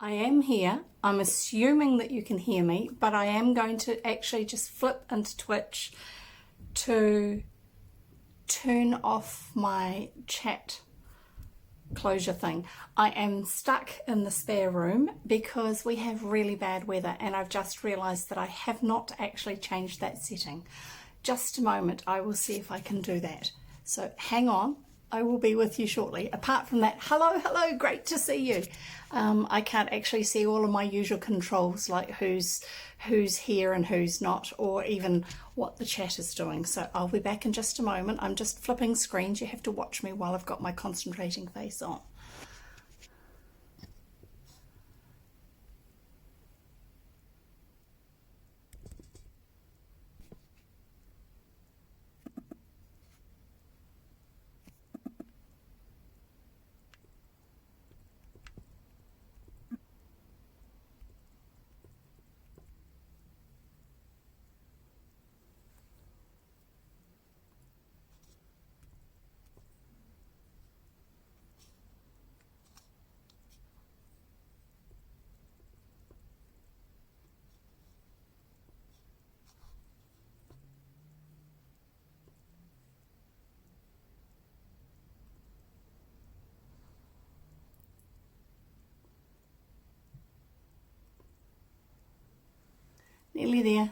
I am here. I'm assuming that you can hear me, but I am going to actually just flip into Twitch to turn off my chat closure thing. I am stuck in the spare room because we have really bad weather, and I've just realized that I have not actually changed that setting. Just a moment, I will see if I can do that. So hang on, I will be with you shortly. Apart from that, hello, great to see you. I can't actually see all of my usual controls, like who's here and who's not, or even what the chat is doing. So I'll be back in just a moment. I'm just flipping screens. You have to watch me while I've got my concentrating face on. Nearly there.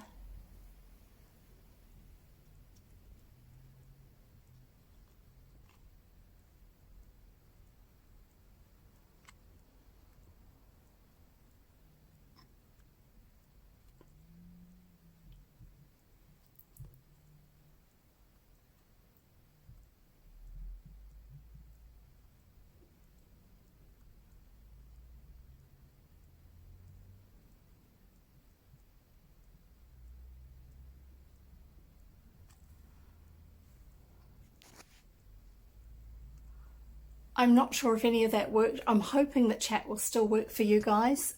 I'm not sure if any of that worked. I'm hoping that chat will still work for you guys.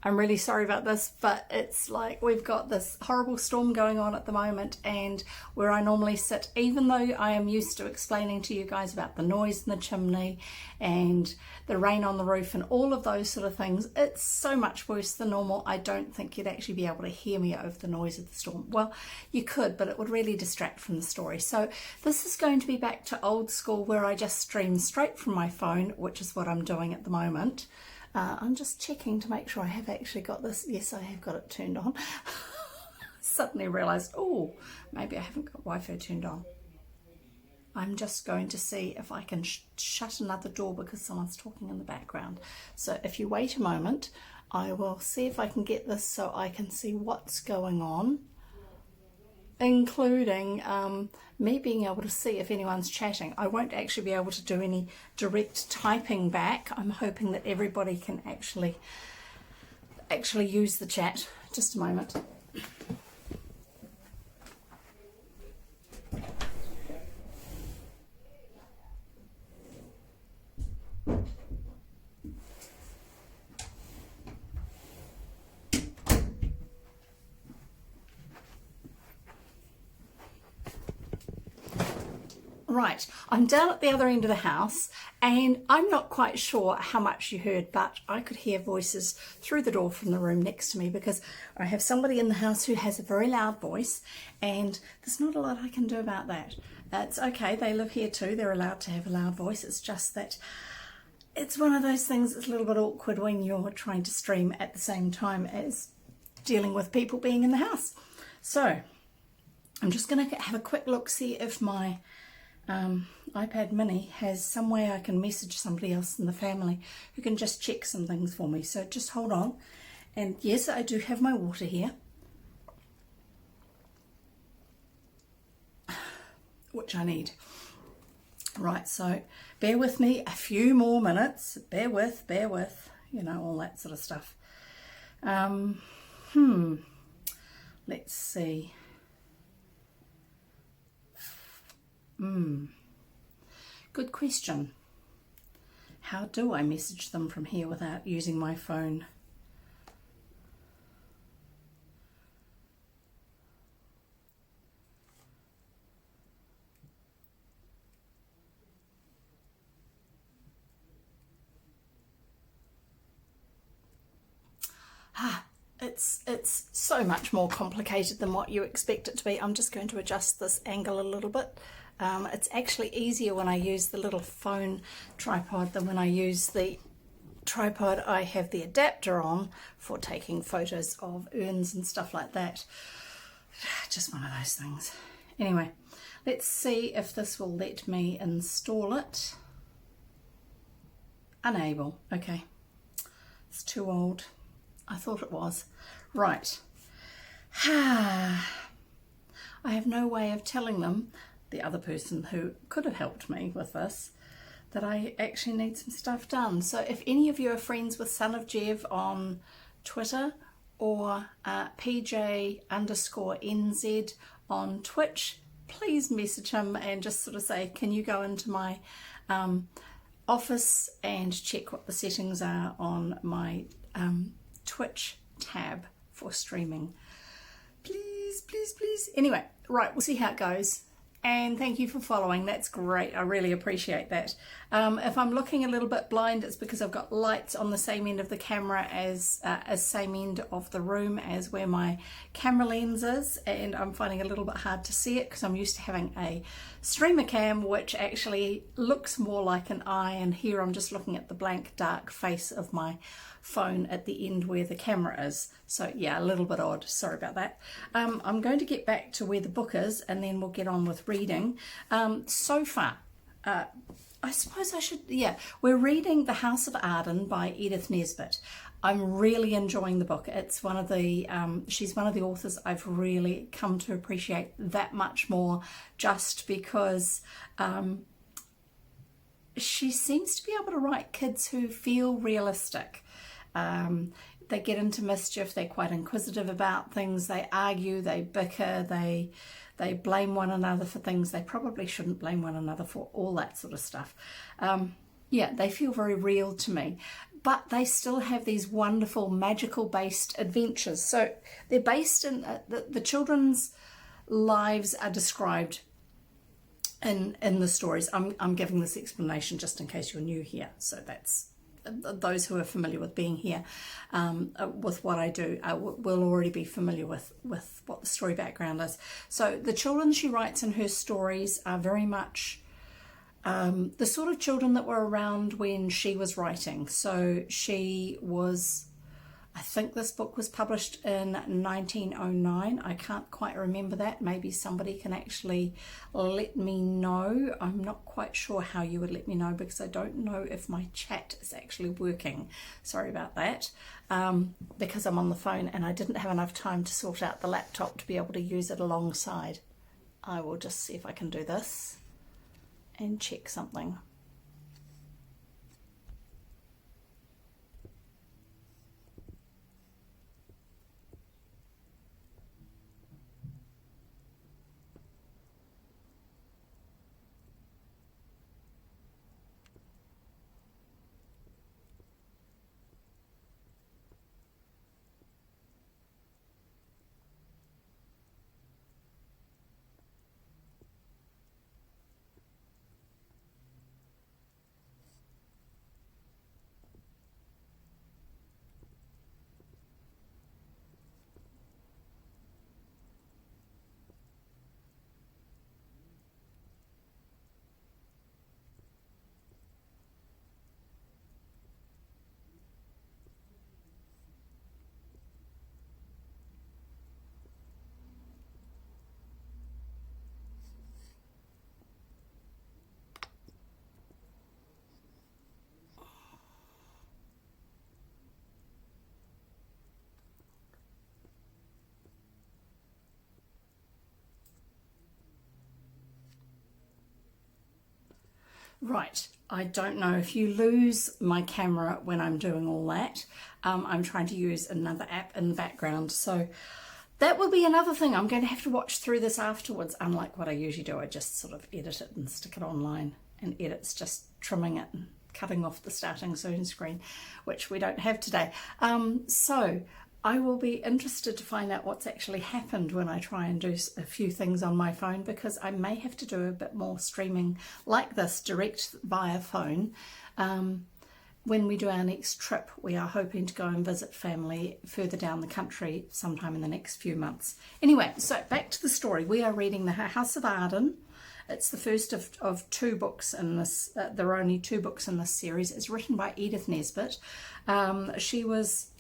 I'm really sorry about this, but it's like we've got this horrible storm going on at the moment, and where I normally sit, even though I am used to explaining to you guys about the noise in the chimney and the rain on the roof and all of those sort of things, it's so much worse than normal. I don't think you'd actually be able to hear me over the noise of the storm. Well, you could, but it would really distract from the story. So this is going to be back to old school, where I just stream straight from my phone, which is what I'm doing at the moment. I'm just checking to make sure I have actually got this. Yes, I have got it turned on. Suddenly realised, oh, maybe I haven't got Wi-Fi turned on. I'm just going to see if I can shut another door because someone's talking in the background. So if you wait a moment, I will see if I can get this so I can see what's going on, including me being able to see if anyone's chatting. I won't actually be able to do any direct typing back. I'm hoping that everybody can actually use the chat. Just a moment. Right, I'm down at the other end of the house, and I'm not quite sure how much you heard, but I could hear voices through the door from the room next to me because I have somebody in the house who has a very loud voice, and there's not a lot I can do about that. It's okay, they live here too, they're allowed to have a loud voice. It's just that it's one of those things that's a little bit awkward when you're trying to stream at the same time as dealing with people being in the house. So I'm just going to have a quick look, see if my iPad mini has some way I can message somebody else in the family who can just check some things for me. So just hold on. And yes, I do have my water here, which I need. Right, so bear with me a few more minutes. Bear with, you know, all that sort of stuff. Let's see. Good question. How do I message them from here without using my phone? it's so much more complicated than what you expect it to be. I'm just going to adjust this angle a little bit. It's actually easier when I use the little phone tripod than when I use the tripod I have the adapter on for taking photos of urns and stuff like that. Just one of those things. Anyway, let's see if this will let me install it. Unable. Okay, it's too old. I thought it was. Right. I have no way of telling them, the other person who could have helped me with this, that I actually need some stuff done. So if any of you are friends with Son of Jev on Twitter or PJ_NZ on Twitch, please message him and just sort of say, can you go into my office and check what the settings are on my Twitch tab for streaming. Please, please, please. Anyway, right, we'll see how it goes. And thank you for following. That's great. I really appreciate that. If I'm looking a little bit blind, it's because I've got lights on the same end of the camera as same end of the room as where my camera lens is, and I'm finding it a little bit hard to see it because I'm used to having a streamer cam which actually looks more like an eye, and here I'm just looking at the blank dark face of my phone at the end where the camera is. So yeah, a little bit odd, sorry about that. I'm going to get back to where the book is and then we'll get on with reading. So far, I suppose I should, yeah, we're reading The House of Arden by Edith Nesbit. I'm really enjoying the book. It's one of the, she's one of the authors I've really come to appreciate that much more, just because she seems to be able to write kids who feel realistic. They get into mischief, they're quite inquisitive about things, they argue, they bicker, they blame one another for things they probably shouldn't blame one another for, all that sort of stuff. Yeah, they feel very real to me, but they still have these wonderful magical based adventures. So they're based in, the children's lives are described in the stories. I'm giving this explanation just in case you're new here, so that's those who are familiar with being here with what I do will already be familiar with what the story background is. So the children she writes in her stories are very much the sort of children that were around when she was writing. So she was, I think this book was published in 1909. I can't quite remember that. Maybe somebody can actually let me know. I'm not quite sure how you would let me know because I don't know if my chat is actually working. Sorry about that. Because I'm on the phone and I didn't have enough time to sort out the laptop to be able to use it alongside. I will just see if I can do this and check something. Right, I don't know if you lose my camera when I'm doing all that. I'm trying to use another app in the background, so that will be another thing. I'm going to have to watch through this afterwards, unlike what I usually do. I just sort of edit it and stick it online, and edit's just trimming it and cutting off the starting soon screen, which we don't have today. So I will be interested to find out what's actually happened when I try and do a few things on my phone, because I may have to do a bit more streaming like this direct via phone, when we do our next trip, we are hoping to go and visit family further down the country sometime in the next few months. Anyway, so back to the story. We are reading The House of Arden. It's the first of two books in this. There are only two books in this series. It's written by Edith Nesbit. She was,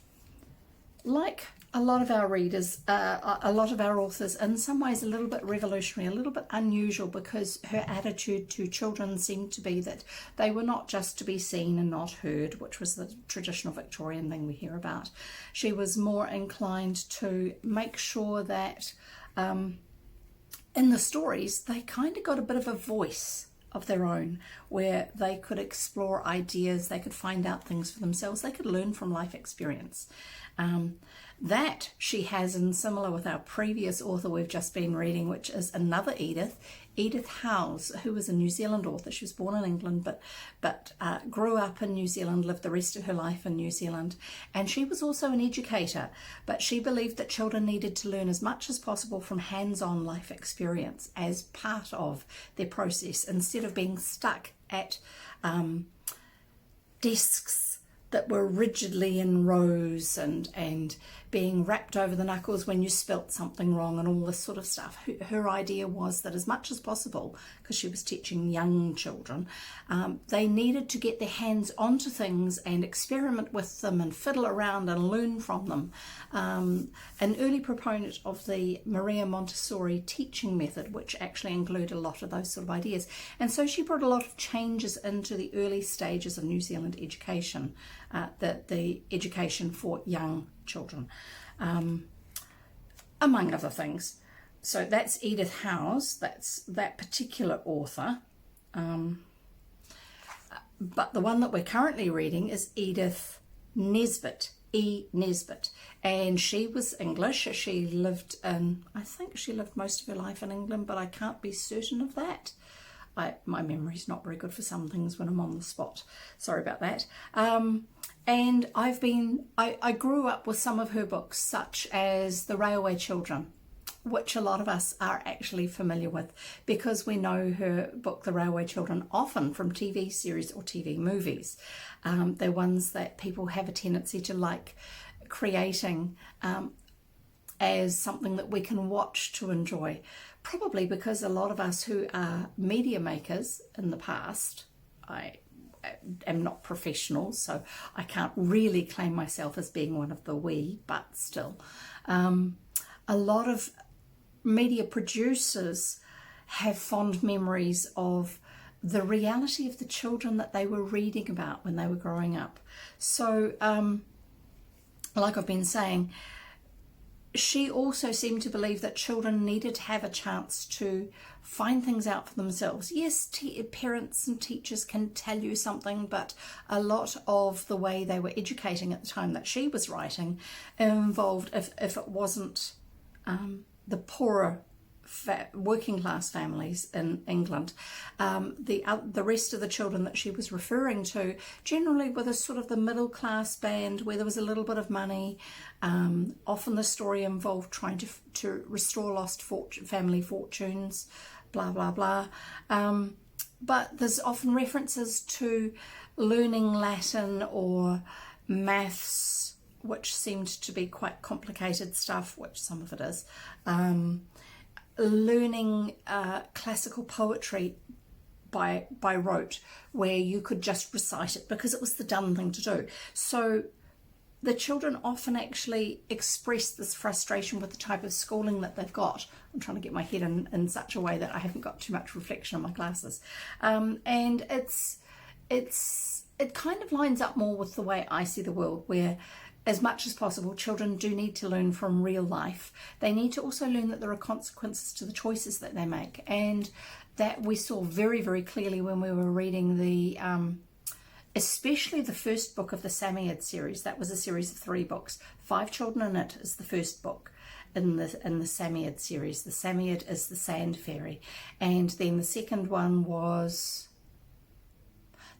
like a lot of our readers, a lot of our authors, in some ways a little bit revolutionary, a little bit unusual, because her attitude to children seemed to be that they were not just to be seen and not heard, which was the traditional Victorian thing we hear about. She was more inclined to make sure that in the stories they kind of got a bit of a voice of their own, where they could explore ideas, they could find out things for themselves, they could learn from life experience. That she has, and similar with our previous author we've just been reading, which is another Edith Howes, who was a New Zealand author. She was born in England, but grew up in New Zealand, lived the rest of her life in New Zealand, and she was also an educator, but she believed that children needed to learn as much as possible from hands-on life experience as part of their process, instead of being stuck at desks that were rigidly in rows and being wrapped over the knuckles when you spelt something wrong and all this sort of stuff. Her idea was that as much as possible, because she was teaching young children, they needed to get their hands onto things and experiment with them and fiddle around and learn from them. An early proponent of the Maria Montessori teaching method, which actually included a lot of those sort of ideas. And so she brought a lot of changes into the early stages of New Zealand education, the education for young children, among other things. So that's Edith Howes, that's that particular author. But the one that we're currently reading is Edith Nesbit, E. Nesbit, and she was English. She lived in, I think she lived most of her life in England, but I can't be certain of that. My memory's not very good for some things when I'm on the spot. Sorry about that. And I grew up with some of her books, such as The Railway Children, which a lot of us are actually familiar with, because we know her book, The Railway Children, often from TV series or TV movies. They're ones that people have a tendency to like creating as something that we can watch to enjoy. Probably because a lot of us who are media makers in the past, I am not professional, so I can't really claim myself as being one of the we, but still. A lot of media producers have fond memories of the reality of the children that they were reading about when they were growing up. So, like I've been saying, she also seemed to believe that children needed to have a chance to find things out for themselves. Yes, parents and teachers can tell you something, but a lot of the way they were educating at the time that she was writing involved, if it wasn't the poorer working class families in England, the rest of the children that she was referring to generally were the sort of the middle class band where there was a little bit of money. Often the story involved trying to restore lost family fortunes, blah blah blah. But there's often references to learning Latin or maths, which seemed to be quite complicated stuff, which some of it is. Learning classical poetry by rote, where you could just recite it because it was the done thing to do. So the children often actually express this frustration with the type of schooling that they've got. I'm trying to get my head in such a way that I haven't got too much reflection on my glasses. And it kind of lines up more with the way I see the world, where as much as possible, children do need to learn from real life. They need to also learn that there are consequences to the choices that they make. And that we saw very, very clearly when we were reading especially the first book of the Samoyed series. That was a series of 3 books. 5 Children in It is the first book in the Samoyed series. The Samoyed is the Sand Fairy. And then the second one was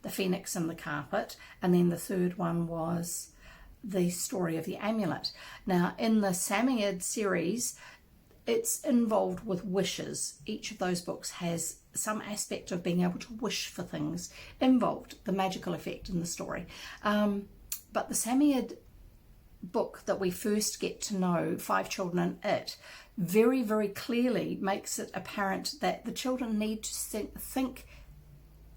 The Phoenix and the Carpet. And then the third one was The Story of the Amulet. Now, in the Samoyed series, it's involved with wishes. Each of those books has some aspect of being able to wish for things involved, the magical effect in the story. But the Samoyed book that we first get to know, Five Children and It, very, very clearly makes it apparent that the children need to think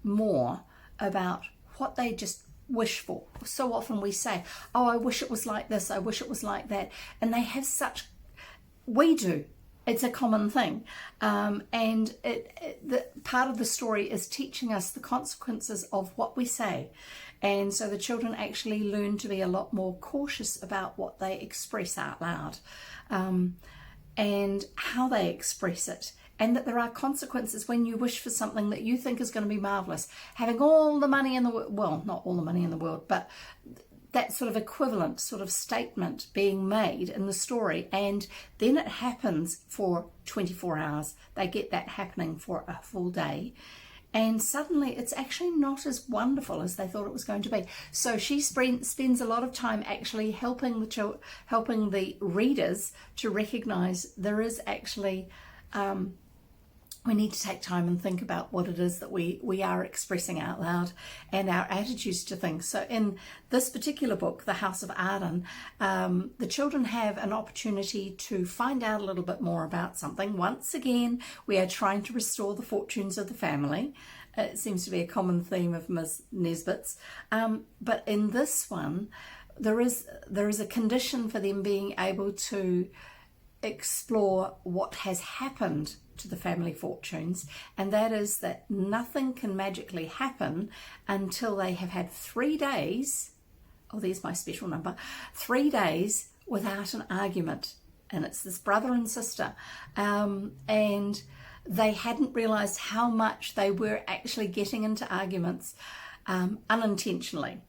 more about what they just wish for. So often we say, oh, I wish it was like this, I wish it was like that. And they have such, we do. It's a common thing. And the part of the story is teaching us the consequences of what we say. And so the children actually learn to be a lot more cautious about what they express out loud, and how they express it. And that there are consequences when you wish for something that you think is going to be marvellous. Having all the money in the world, well, not all the money in the world, but that sort of equivalent sort of statement being made in the story, and then it happens for 24 hours. They get that happening for a full day, and suddenly it's actually not as wonderful as they thought it was going to be. So she spends a lot of time actually helping the readers to recognise there is actually we need to take time and think about what it is that we are expressing out loud and our attitudes to things. So in this particular book, The House of Arden, the children have an opportunity to find out a little bit more about something. Once again, we are trying to restore the fortunes of the family. It seems to be a common theme of Ms. Nesbit's. But in this one, there is a condition for them being able to explore what has happened to the family fortunes, and that is that nothing can magically happen until they have had 3 days, oh, there's my special number, 3 days without an argument. And it's this brother and sister, and they hadn't realized how much they were actually getting into arguments unintentionally.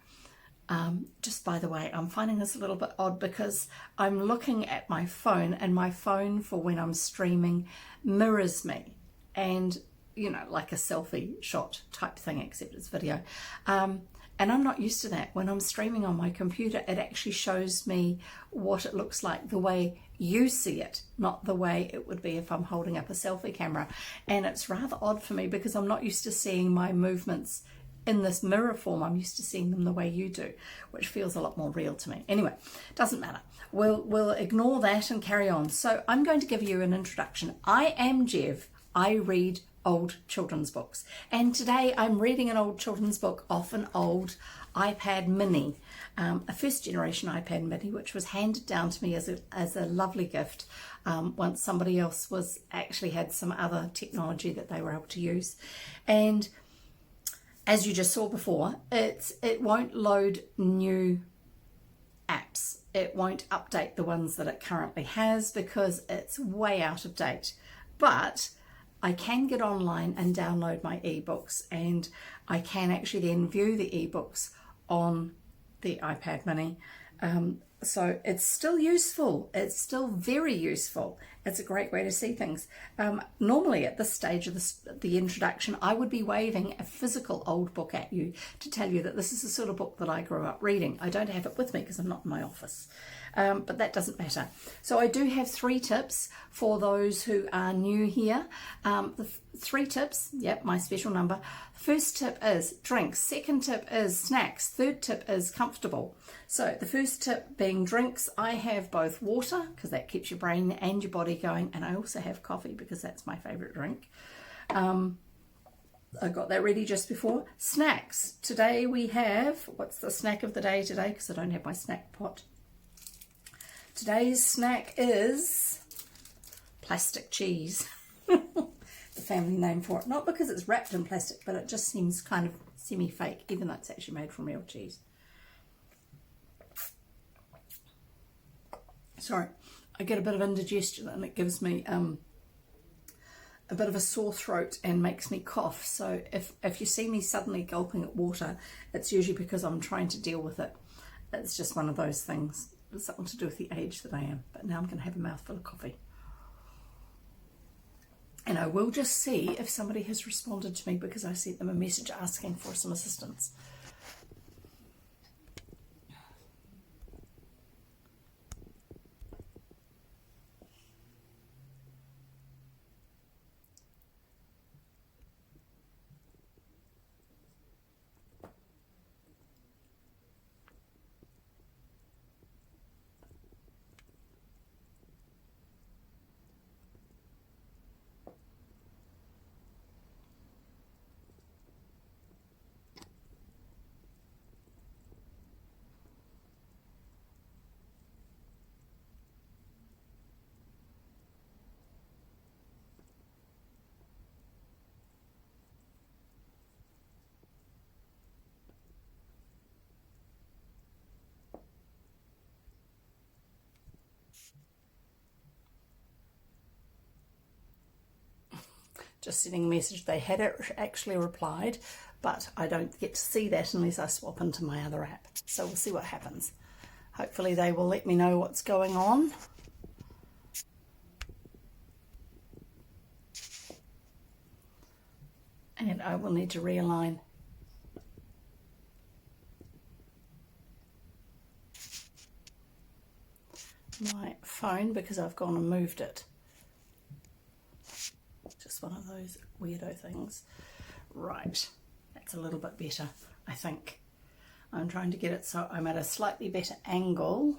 Just by the way, I'm finding this a little bit odd because I'm looking at my phone, and my phone, for when I'm streaming, mirrors me, and you know, like a selfie shot type thing, except it's video. And I'm not used to that. When I'm streaming on my computer, it actually shows me what it looks like the way you see it, not the way it would be if I'm holding up a selfie camera. And it's rather odd for me because I'm not used to seeing my movements in this mirror form. I'm used to seeing them the way you do, which feels a lot more real to me. Anyway, doesn't matter. We'll ignore that and carry on. So I'm going to give you an introduction. I am Jev. I read old children's books. And today I'm reading an old children's book off an old iPad mini, a first generation iPad mini, which was handed down to me as a lovely gift once somebody else actually had some other technology that they were able to use. And as you just saw before, it won't load new apps. It won't update the ones that it currently has because it's way out of date. But I can get online and download my ebooks, and I can actually then view the ebooks on the iPad mini. So it's still useful. It's still very useful. It's a great way to see things. Normally at this stage of the introduction, I would be waving a physical old book at you to tell you that this is the sort of book that I grew up reading. I don't have it with me because I'm not in my office. But that doesn't matter. So I do have 3 tips for those who are new here. The 3 tips, yep, my special number. First tip is drinks. Second tip is snacks. Third tip is comfortable. So the first tip being drinks, I have both water, because that keeps your brain and your body going, and I also have coffee because that's my favourite drink. I got that ready just before. Snacks. Today we have, what's the snack of the day today? Because I don't have my snack pot. Today's snack is plastic cheese. The family name for it. Not because it's wrapped in plastic, but it just seems kind of semi-fake, even though it's actually made from real cheese. Sorry, I get a bit of indigestion and it gives me a bit of a sore throat and makes me cough. So if you see me suddenly gulping at water, it's usually because I'm trying to deal with it. It's just one of those things. It's something to do with the age that I am. But now I'm going to have a mouthful of coffee. And I will just see if somebody has responded to me because I sent them a message asking for some assistance. just sending a message. They had actually replied, but I don't get to see that unless I swap into my other app. So we'll see what happens. Hopefully they will let me know what's going on. And I will need to realign my phone because I've gone and moved it. Just one of those weirdo things. Right, that's a little bit better, I think. I'm trying to get it so I'm at a slightly better angle.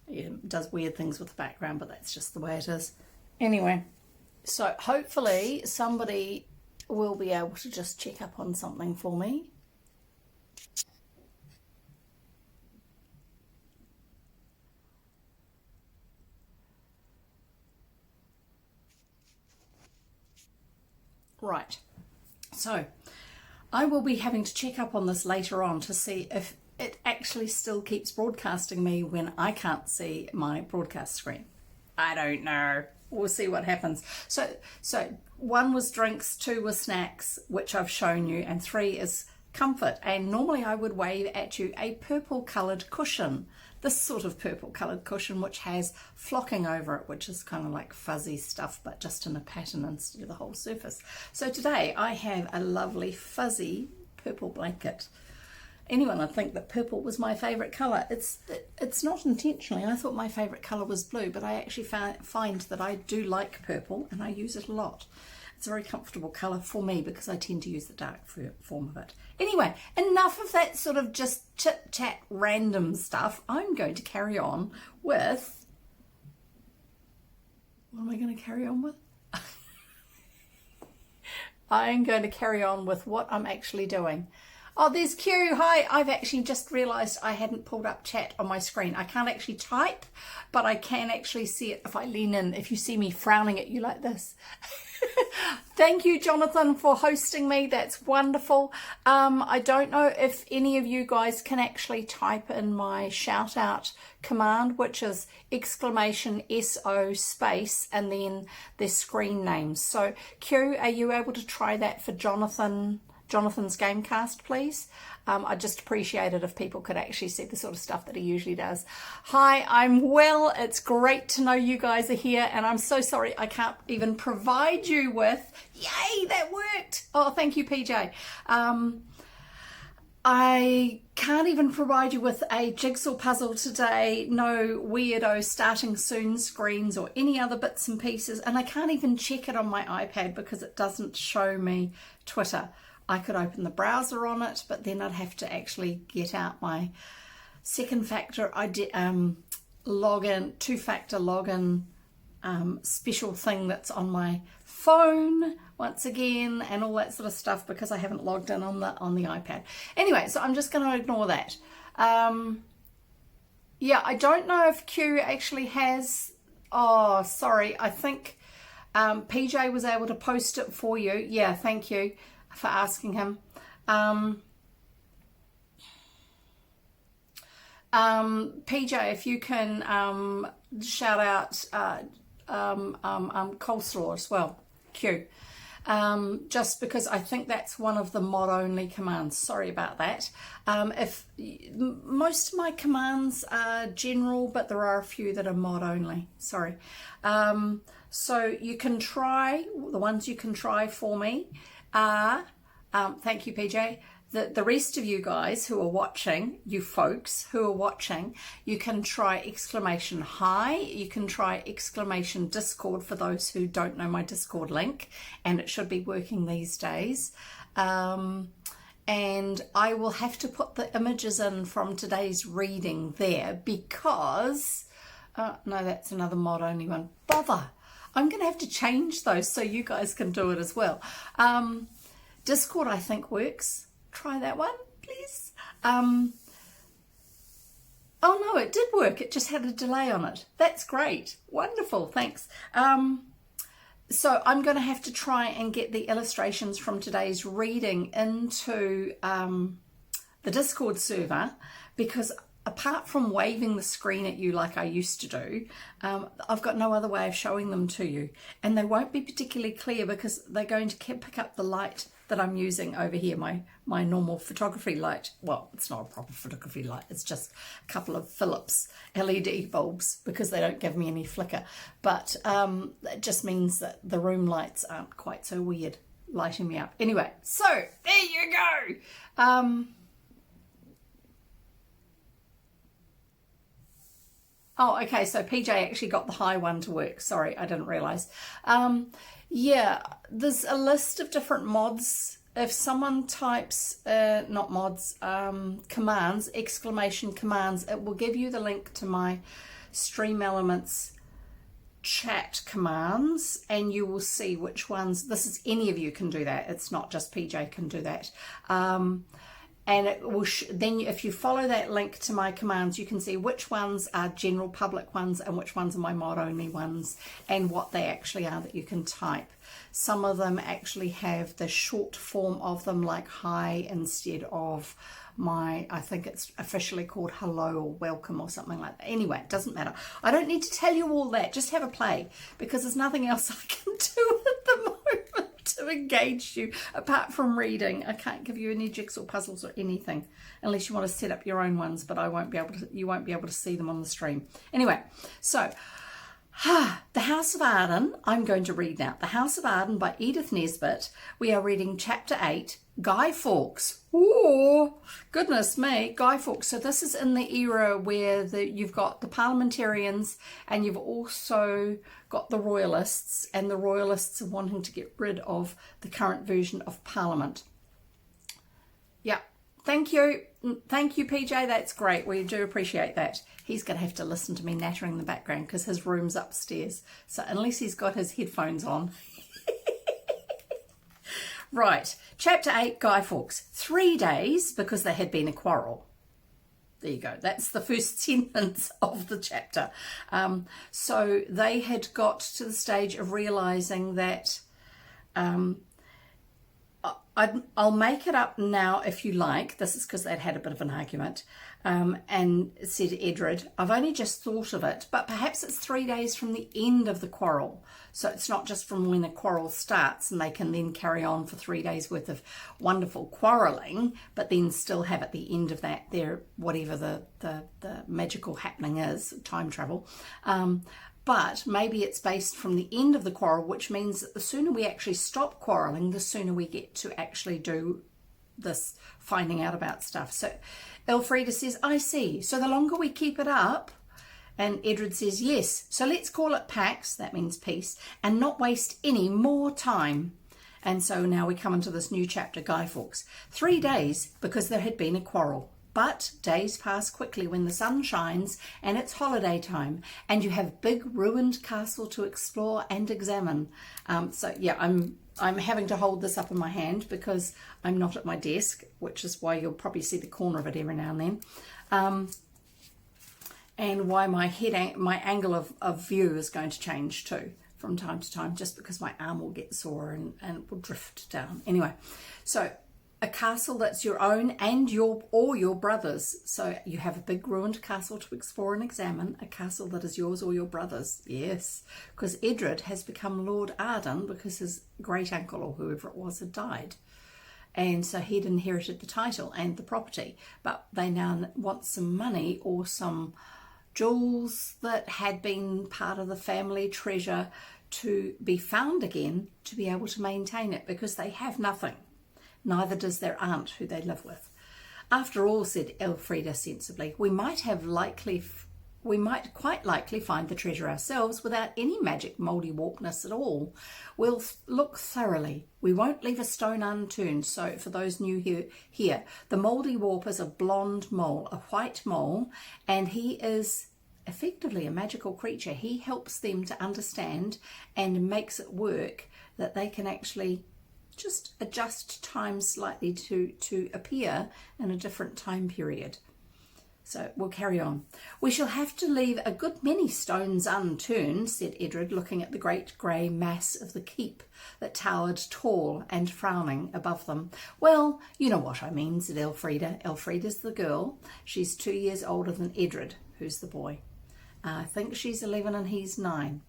It does weird things with the background, but that's just the way it is. Anyway, so hopefully somebody will be able to just check up on something for me. Right, so I will be having to check up on this later on to see if it actually still keeps broadcasting me when I can't see my broadcast screen. I don't know. We'll see what happens. So 1 was drinks, 2 was snacks, which I've shown you, and 3 is comfort. And normally I would wave at you a purple coloured cushion. This sort of purple coloured cushion which has flocking over it, which is kind of like fuzzy stuff, but just in a pattern instead of the whole surface. So today I have a lovely fuzzy purple blanket. Anyone would think that purple was my favourite colour. It's not intentionally. I thought my favourite colour was blue, but I actually find that I do like purple and I use it a lot. It's a very comfortable colour for me because I tend to use the dark form of it. Anyway, enough of that sort of just chit-chat random stuff. I'm going to carry on with... What am I going to carry on with? I'm going to carry on with what I'm actually doing. Oh, there's Q. Hi. I've actually just realised I hadn't pulled up chat on my screen. I can't actually type, but I can actually see it if I lean in, if you see me frowning at you like this. Thank you, Jonathan, for hosting me. That's wonderful. I don't know if any of you guys can actually type in my shout out command, which is exclamation SO space and then their screen names. So Q, are you able to try that for Jonathan's Gamecast, please? I'd just appreciate it if people could actually see the sort of stuff that he usually does. Hi, I'm well. It's great to know you guys are here, and I'm so sorry I can't even provide you with... Yay, that worked! Oh, thank you, PJ. I can't even provide you with a jigsaw puzzle today. No weirdo starting soon screens or any other bits and pieces, and I can't even check it on my iPad because it doesn't show me Twitter. I could open the browser on it, but then I'd have to actually get out my second factor login, two-factor login special thing that's on my phone once again, and all that sort of stuff because I haven't logged in on the iPad. Anyway, so I'm just going to ignore that. Yeah, I don't know if Q actually has. Oh, sorry. I think PJ was able to post it for you. Yeah, thank you for asking him. PJ, if you can shout out coleslaw as well, Q. Just because I think that's one of the mod only commands. Sorry about that. If most of my commands are general, but there are a few that are mod only. Sorry. So you can try, the ones you can try for me are, thank you, PJ. The rest of you guys who are watching, you folks who are watching, you can try exclamation hi, you can try exclamation Discord for those who don't know my Discord link, and it should be working these days. And I will have to put the images in from today's reading there because, no, that's another mod only one. Bother! I'm going to have to change those so you guys can do it as well. Discord, I think, works. Try that one, please. Oh no, it did work. It just had a delay on it. That's great. Wonderful. Thanks. So I'm going to have to try and get the illustrations from today's reading into the Discord server because apart from waving the screen at you like I used to do, I've got no other way of showing them to you. And they won't be particularly clear because they're going to pick up the light that I'm using over here, my normal photography light. Well, it's not a proper photography light. It's just a couple of Philips LED bulbs because they don't give me any flicker. But it just means that the room lights aren't quite so weird lighting me up. Anyway, so there you go. Oh, okay, so PJ actually got the high one to work. Sorry, I didn't realise. Yeah, there's a list of different mods. If someone types, not mods, commands, exclamation commands, it will give you the link to my Stream Elements chat commands, and you will see which ones. This is, any of you can do that. It's not just PJ can do that. And it will then if you follow that link to my commands, you can see which ones are general public ones and which ones are my mod only ones, and what they actually are that you can type. Some of them actually have the short form of them, like hi instead of my, I think it's officially called hello or welcome or something like that. Anyway, it doesn't matter. I don't need to tell you all that. Just have a play, because there's nothing else I can do at the moment to engage you apart from reading. I can't give you any jigsaw puzzles or anything unless you want to set up your own ones, but I won't be able to, you won't be able to see them on the stream. Anyway, so The House of Arden, I'm going to read now. The House of Arden by Edith Nesbit. We are reading chapter 8, Guy Fawkes. Oh, goodness me, Guy Fawkes. So this is in the era where you've got the parliamentarians and you've also got the royalists, and the royalists are wanting to get rid of the current version of Parliament. Yeah, thank you. Thank you, PJ. That's great. We do appreciate that. He's going to have to listen to me nattering in the background because his room's upstairs. So unless he's got his headphones on. Right. Chapter 8, Guy Fawkes. 3 days because there had been a quarrel. There you go. That's the first sentence of the chapter. So they had got to the stage of realising that I'll make it up now if you like. This is because they'd had a bit of an argument. And said Edred, I've only just thought of it, but perhaps it's 3 days from the end of the quarrel. So it's not just from when the quarrel starts and they can then carry on for 3 days worth of wonderful quarrelling, but then still have at the end of that their whatever the magical happening is, time travel. But maybe it's based from the end of the quarrel, which means that the sooner we actually stop quarrelling, the sooner we get to actually do this finding out about stuff. So Elfrida says, I see. So the longer we keep it up, and Edred says, yes. So let's call it Pax, that means peace, and not waste any more time. And so now we come into this new chapter, Guy Fawkes. 3 days because there had been a quarrel. But days pass quickly when the sun shines and it's holiday time and you have big ruined castle to explore and examine. So yeah, I'm having to hold this up in my hand because I'm not at my desk, which is why you'll probably see the corner of it every now and then. And why my angle of view is going to change too from time to time, just because my arm will get sore and it will drift down. Anyway, so a castle that's your own and your brother's. So you have a big ruined castle to explore and examine, a castle that is yours or your brother's. Yes, because Edred has become Lord Arden because his great uncle or whoever it was had died. And so he'd inherited the title and the property, but they now want some money or some jewels that had been part of the family treasure to be found again to be able to maintain it, because they have nothing. Neither does their aunt who they live with. After all, said Elfrida sensibly, we might quite likely find the treasure ourselves without any magic mouldy-warpness at all. We'll look thoroughly. We won't leave a stone unturned. So for those new here, the mouldy-warp is a blonde mole, a white mole, and he is effectively a magical creature. He helps them to understand and makes it work that they can actually just adjust time slightly to appear in a different time period. So we'll carry on. "We shall have to leave a good many stones unturned," said Edred, looking at the great grey mass of the keep that towered tall and frowning above them. "Well, you know what I mean," said Elfrida. Elfrida's the girl. She's 2 years older than Edred, who's the boy. I think she's 11 and he's 9.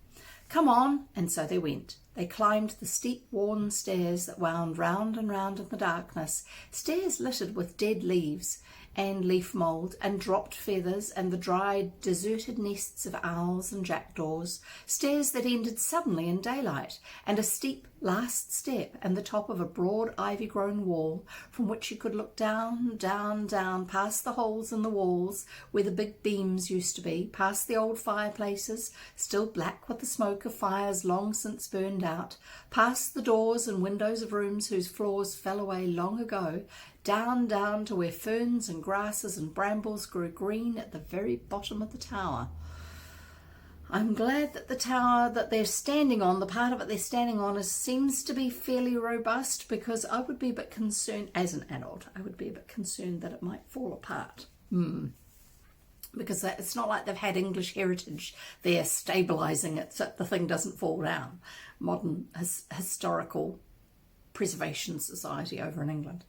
"Come on." And so they went. They climbed the steep, worn stairs that wound round and round in the darkness, stairs littered with dead leaves and leaf mould and dropped feathers and the dried, deserted nests of owls and jackdaws, stairs that ended suddenly in daylight, and a steep last step and the top of a broad ivy-grown wall from which you could look down, down, down, past the holes in the walls where the big beams used to be, past the old fireplaces, still black with the smoke of fires long since burned out, past the doors and windows of rooms whose floors fell away long ago, down, down to where ferns and grasses and brambles grew green at the very bottom of the tower. I'm glad that the tower that they're standing on, the part of it they're standing on, seems to be fairly robust, because I would be a bit concerned, as an adult, I would be a bit concerned that it might fall apart. Because it's not like they've had English heritage there stabilising it so the thing doesn't fall down. Modern historical preservation society over in England.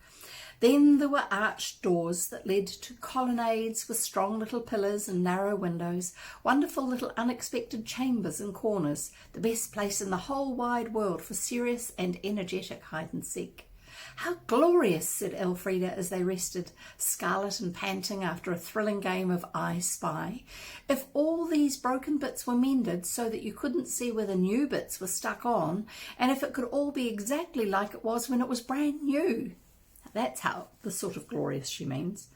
Then there were arched doors that led to colonnades with strong little pillars and narrow windows, wonderful little unexpected chambers and corners, the best place in the whole wide world for serious and energetic hide and seek. "How glorious," said Elfrida as they rested, scarlet and panting after a thrilling game of I Spy. "If all these broken bits were mended so that you couldn't see where the new bits were stuck on, and if it could all be exactly like it was when it was brand new." That's how the sort of glorious she means.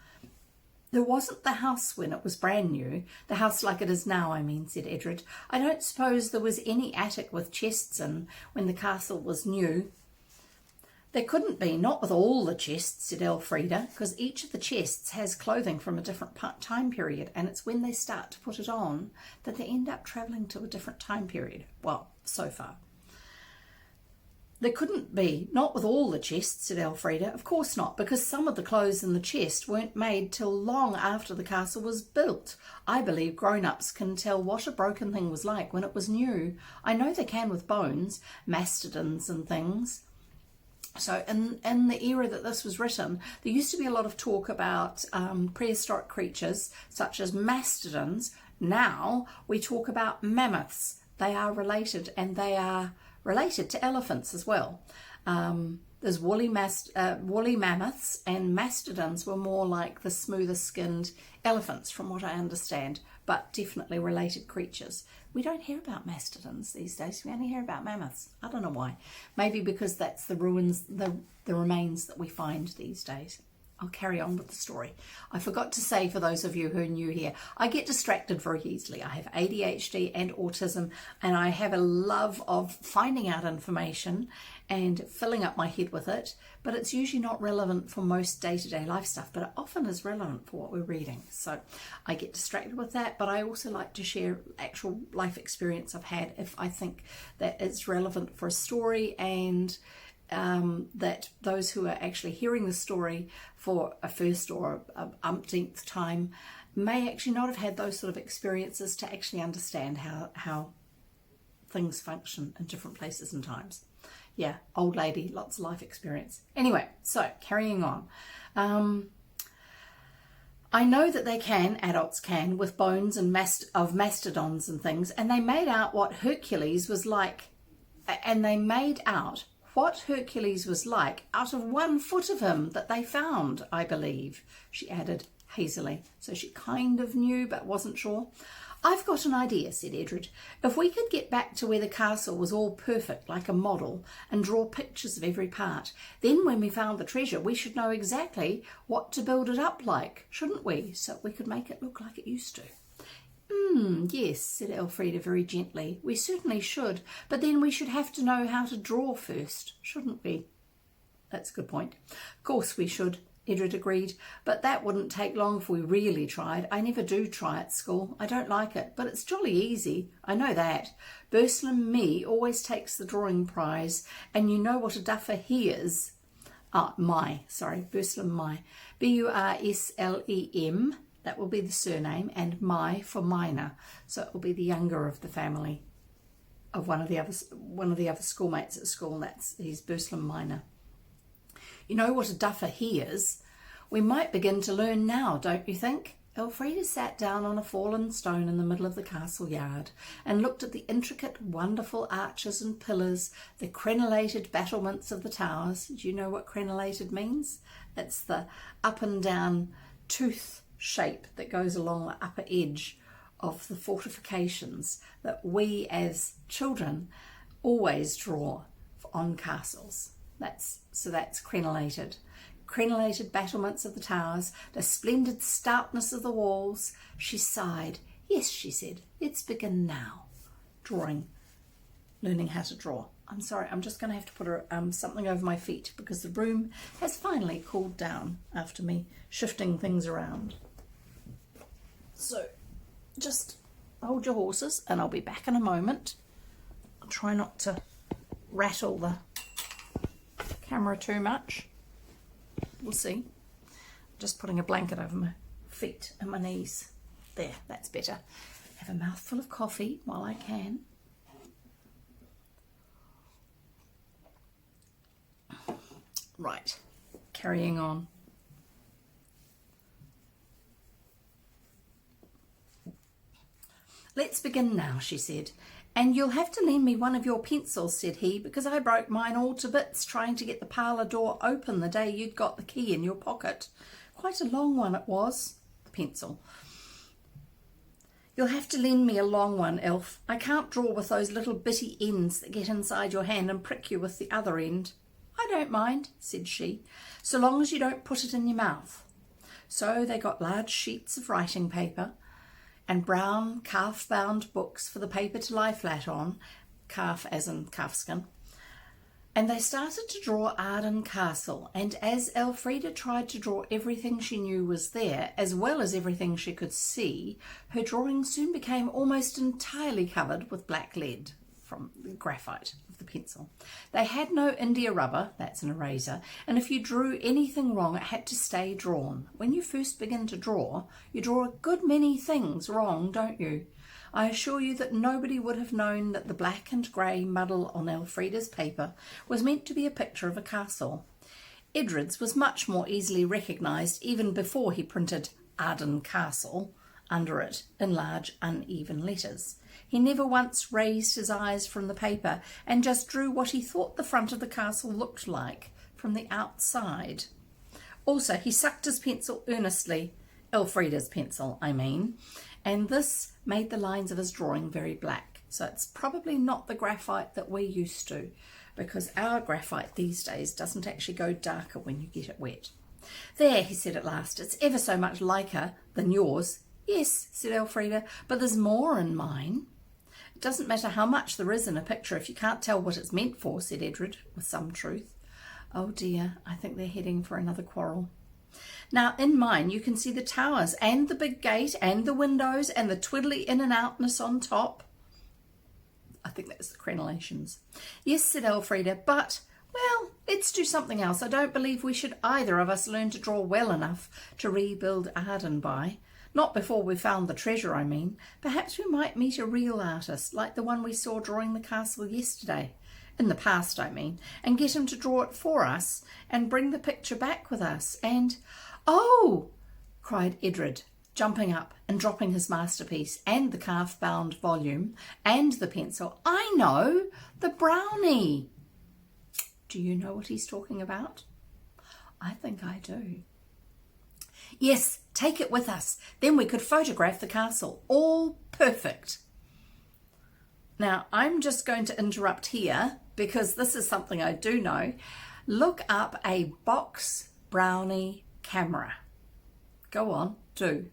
"There wasn't the house when it was brand new, the house like it is now, I mean," said Edred. "I don't suppose there was any attic with chests in when the castle was new." "There couldn't be, not with all the chests," said Elfrida, "because each of the chests has clothing from a different time period, and it's when they start to put it on that they end up travelling to a different time period. Well, so far." "There couldn't be, not with all the chests," said Elfrida. "Of course not, because some of the clothes in the chest weren't made till long after the castle was built. I believe grown-ups can tell what a broken thing was like when it was new. I know they can with bones, mastodons and things." So in the era that this was written, there used to be a lot of talk about prehistoric creatures such as mastodons. Now we talk about mammoths. They are related, and they are related to elephants as well. There's woolly mammoths, and mastodons were more like the smoother skinned elephants from what I understand, but definitely related creatures. We don't hear about mastodons these days. We only hear about mammoths. I don't know why. Maybe because that's the ruins, the remains that we find these days. I'll carry on with the story. I forgot to say, for those of you who are new here, I get distracted very easily. I have ADHD and autism, and I have a love of finding out information and filling up my head with it, but it's usually not relevant for most day-to-day life stuff, but it often is relevant for what we're reading. So I get distracted with that, but I also like to share actual life experience I've had if I think that it's relevant for a story, and that those who are actually hearing the story for a first or a umpteenth time may actually not have had those sort of experiences to actually understand how things function in different places and times. Yeah, old lady, lots of life experience. Anyway, so carrying on. I know that they can, adults can, with bones and of mastodons and things, and they made out what Hercules was like, out of 1 foot of him that they found, I believe, she added hazily. So she kind of knew but wasn't sure. "I've got an idea," said Edred. "If we could get back to where the castle was all perfect, like a model, and draw pictures of every part, then when we found the treasure, we should know exactly what to build it up like, shouldn't we? So we could make it look like it used to." Yes, said Elfrida very gently. "We certainly should, but then we should have to know how to draw first, shouldn't we?" "That's a good point. Of course we should," Edred agreed, "but that wouldn't take long if we really tried. I never do try at school. I don't like it, but it's jolly easy. I know that. Burslem me always takes the drawing prize, and you know what a duffer he is." Burslem my. Burslem, that will be the surname, and my for minor. So it will be the younger of the family of one of the other schoolmates at school, and he's Burslem Minor. You know what a duffer he is? We might begin to learn now, don't you think? Elfrida sat down on a fallen stone in the middle of the castle yard and looked at the intricate, wonderful arches and pillars, the crenellated battlements of the towers. Do you know what crenellated means? It's the up and down tooth shape that goes along the upper edge of the fortifications that we as children always draw on castles. That's crenellated. Crenellated battlements of the towers, the splendid stoutness of the walls. She sighed. Yes, she said, let's begin now. Learning how to draw. I'm sorry, I'm just going to have to put something over my feet because the room has finally cooled down after me shifting things around. So just hold your horses and I'll be back in a moment. I'll try not to rattle the camera too much. We'll see. Just putting a blanket over my feet and my knees. There, that's better. Have a mouthful of coffee while I can. Right, carrying on. Let's begin now, she said. And you'll have to lend me one of your pencils, said he, because I broke mine all to bits trying to get the parlour door open the day you'd got the key in your pocket. Quite a long one it was, the pencil. You'll have to lend me a long one, Elf. I can't draw with those little bitty ends that get inside your hand and prick you with the other end. I don't mind, said she, so long as you don't put it in your mouth. So they got large sheets of writing paper and brown calf-bound books for the paper to lie flat on, calf as in calfskin, and they started to draw Arden Castle, and as Elfrida tried to draw everything she knew was there, as well as everything she could see, her drawing soon became almost entirely covered with black lead from the graphite of the pencil. They had no India rubber, that's an eraser, and if you drew anything wrong it had to stay drawn. When you first begin to draw, you draw a good many things wrong, don't you? I assure you that nobody would have known that the black and grey muddle on Elfrida's paper was meant to be a picture of a castle. Edred's was much more easily recognised even before he printed Arden Castle under it in large uneven letters. He never once raised his eyes from the paper and just drew what he thought the front of the castle looked like from the outside. Also, he sucked his pencil earnestly, Elfrida's pencil, I mean, and this made the lines of his drawing very black. So it's probably not the graphite that we're used to, because our graphite these days doesn't actually go darker when you get it wet. There, he said at last, it's ever so much liker than yours. Yes, said Elfrida, but there's more in mine. It doesn't matter how much there is in a picture if you can't tell what it's meant for, said Edred with some truth. Oh dear, I think they're heading for another quarrel. Now in mine you can see the towers and the big gate and the windows and the twiddly in and outness on top. I think that's the crenellations. Yes, said Elfrida, but, well, let's do something else. I don't believe we should either of us learn to draw well enough to rebuild Arden by. Not before we've found the treasure, I mean. Perhaps we might meet a real artist, like the one we saw drawing the castle yesterday. In the past, I mean. And get him to draw it for us and bring the picture back with us. And, oh, cried Edred, jumping up and dropping his masterpiece and the calf-bound volume and the pencil. I know, the brownie. Do you know what he's talking about? I think I do. Yes, take it with us. Then we could photograph the castle. All perfect. Now, I'm just going to interrupt here because this is something I do know. Look up a box brownie camera. Go on, do.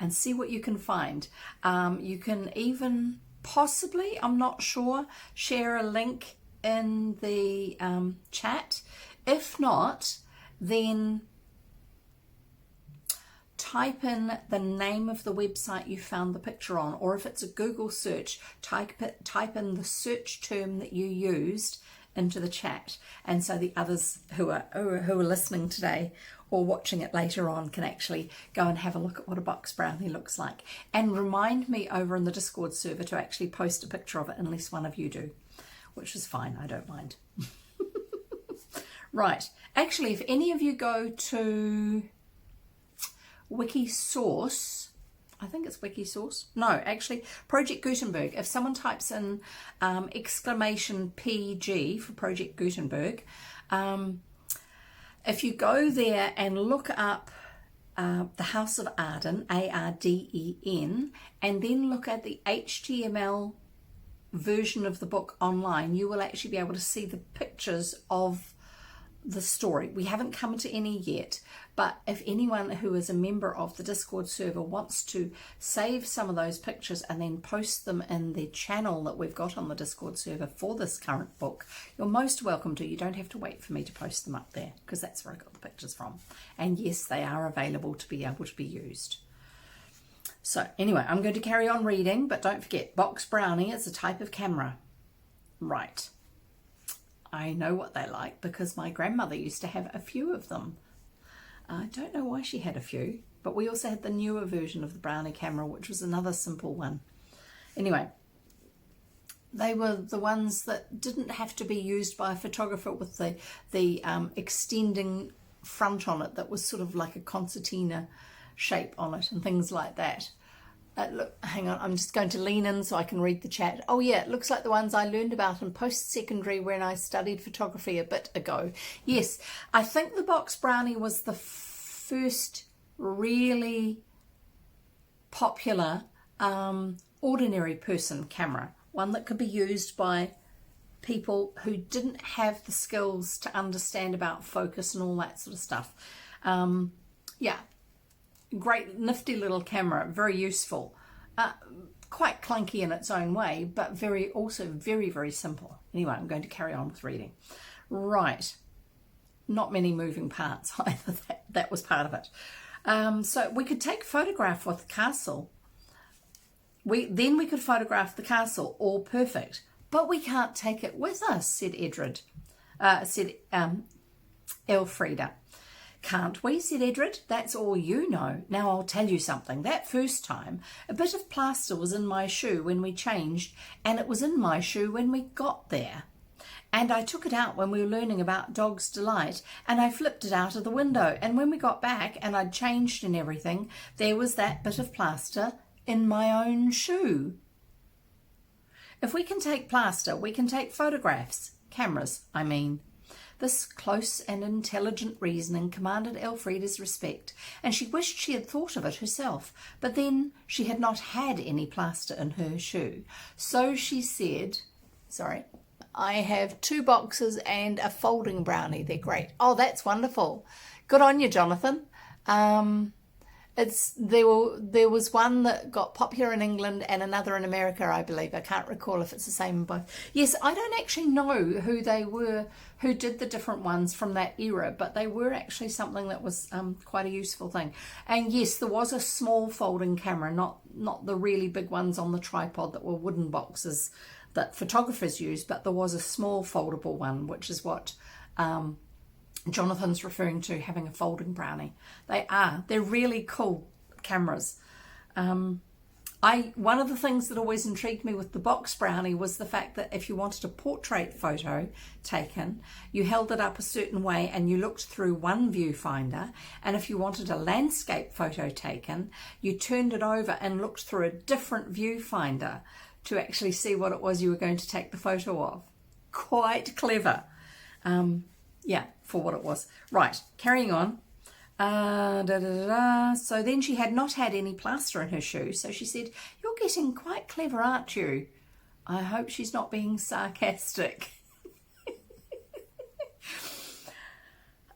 And see what you can find. You can even possibly, I'm not sure, share a link in the chat. If not, then type in the name of the website you found the picture on, or if it's a Google search, type in the search term that you used into the chat, and so the others who are listening today or watching it later on can actually go and have a look at what a box brownie looks like. And remind me over in the Discord server to actually post a picture of it, unless one of you do, which is fine, I don't mind. Right, actually, if any of you go to Wikisource, I think it's Wikisource. No, actually, Project Gutenberg. If someone types in exclamation PG for Project Gutenberg, if you go there and look up the House of Arden, A-R-D-E-N, and then look at the HTML version of the book online, you will actually be able to see the pictures of the story. We haven't come to any yet, but if anyone who is a member of the Discord server wants to save some of those pictures and then post them in the channel that we've got on the Discord server for this current book, you're most welcome to. You don't have to wait for me to post them up there, because that's where I got the pictures from. And yes, they are available to be able to be used. So anyway, I'm going to carry on reading, but don't forget, box brownie is a type of camera. Right. I know what they like because my grandmother used to have a few of them. I don't know why she had a few, but we also had the newer version of the brownie camera, which was another simple one. Anyway, they were the ones that didn't have to be used by a photographer with the extending front on it that was sort of like a concertina shape on it and things like that. Look, hang on, I'm just going to lean in so I can read the chat. Oh yeah, it looks like the ones I learned about in post-secondary when I studied photography a bit ago. Yes, I think the box brownie was the first really popular ordinary person camera, one that could be used by people who didn't have the skills to understand about focus and all that sort of stuff. Yeah. Great nifty little camera, very useful, quite clunky in its own way, but also very, very simple. Anyway, I'm going to carry on with reading. Right, not many moving parts either. That was part of it. So we could take a photograph with the castle. Then we could photograph the castle, all perfect, but we can't take it with us, said Elfrida. Can't we, said Edred. That's all you know. Now I'll tell you something. That first time, a bit of plaster was in my shoe when we changed, and it was in my shoe when we got there. And I took it out when we were learning about Dog's Delight, and I flipped it out of the window, and when we got back and I'd changed and everything, there was that bit of plaster in my own shoe. If we can take plaster, we can take photographs. Cameras, I mean. This close and intelligent reasoning commanded Elfrida's respect, and she wished she had thought of it herself. But then she had not had any plaster in her shoe. So she said, sorry, I have 2 boxes and a folding brownie. They're great. Oh, that's wonderful. Good on you, Jonathan. There was one that got popular in England and another in America, I believe. I can't recall if it's the same in both. Yes, I don't actually know who they were, who did the different ones from that era, but they were actually something that was quite a useful thing. And yes, there was a small folding camera, not the really big ones on the tripod that were wooden boxes that photographers use, but there was a small foldable one, which is what Jonathan's referring to, having a folding brownie. They're really cool cameras. One of the things that always intrigued me with the box brownie was the fact that if you wanted a portrait photo taken, you held it up a certain way and you looked through one viewfinder, and if you wanted a landscape photo taken, you turned it over and looked through a different viewfinder to actually see what it was you were going to take the photo of. Quite clever. Yeah, for what it was. Right, carrying on. So then she had not had any plaster in her shoe, so she said, "You're getting quite clever, aren't you?" I hope she's not being sarcastic.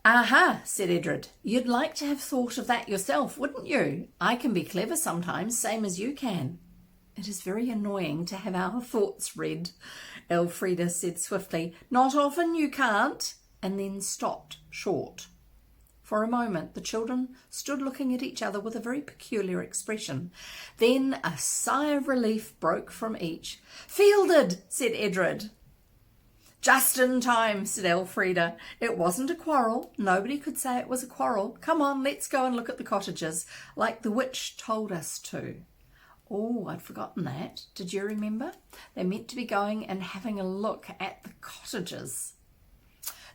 "Aha," said Edred. "You'd like to have thought of that yourself, wouldn't you? I can be clever sometimes, same as you can." "It is very annoying to have our thoughts read," Elfrida said swiftly. "Not often you can't," and then stopped short. For a moment, the children stood looking at each other with a very peculiar expression. Then a sigh of relief broke from each. "Fielded," said Edred. Just in time, said Elfrida. It wasn't a quarrel. Nobody could say it was a quarrel. Come on, let's go and look at the cottages, like the witch told us to. Oh, I'd forgotten that. Did you remember? They meant to be going and having a look at the cottages.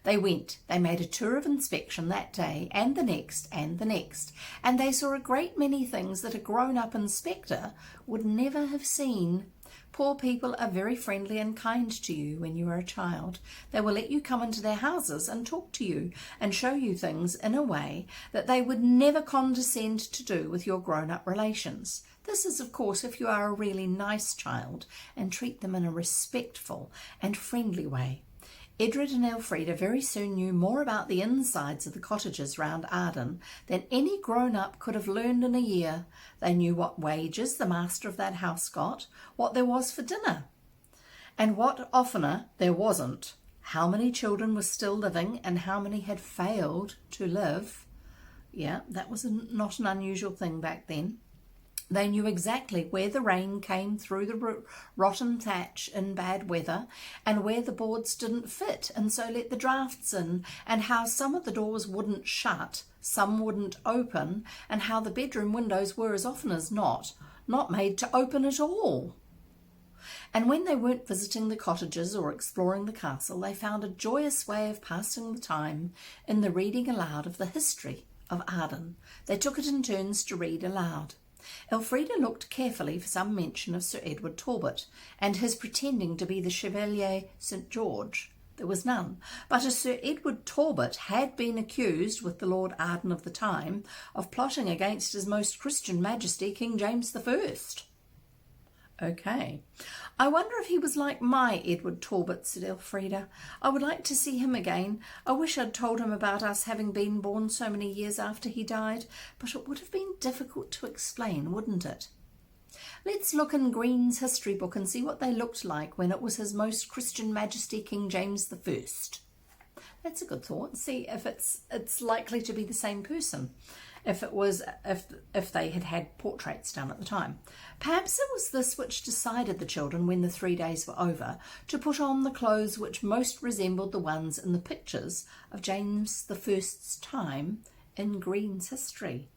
They went. They made a tour of inspection that day and the next and the next, and they saw a great many things that a grown-up inspector would never have seen. Poor people are very friendly and kind to you when you are a child. They will let you come into their houses and talk to you and show you things in a way that they would never condescend to do with your grown-up relations. This is, of course, if you are a really nice child and treat them in a respectful and friendly way. Edred and Elfrida very soon knew more about the insides of the cottages round Arden than any grown-up could have learned in a year. They knew what wages the master of that house got, what there was for dinner, and what oftener there wasn't, how many children were still living and how many had failed to live. Yeah, that was not an unusual thing back then. They knew exactly where the rain came through the rotten thatch in bad weather and where the boards didn't fit and so let the drafts in, and how some of the doors wouldn't shut, some wouldn't open, and how the bedroom windows were as often as not made to open at all. And when they weren't visiting the cottages or exploring the castle, they found a joyous way of passing the time in the reading aloud of the history of Arden. They took it in turns to read aloud. Elfrida looked carefully for some mention of Sir Edward Talbot and his pretending to be the Chevalier St. George. There was none, but as Sir Edward Talbot had been accused, with the Lord Arden of the time, of plotting against His Most Christian Majesty King James I. Okay. I wonder if he was like my Edward Talbot, said Elfrida. I would like to see him again. I wish I'd told him about us having been born so many years after he died, but it would have been difficult to explain, wouldn't it? Let's look in Green's history book and see what they looked like when it was His Most Christian Majesty King James I. That's a good thought. See if it's likely to be the same person. If they had had portraits done at the time. Perhaps it was this which decided the children, when the 3 days were over, to put on the clothes which most resembled the ones in the pictures of James I's time in Green's history.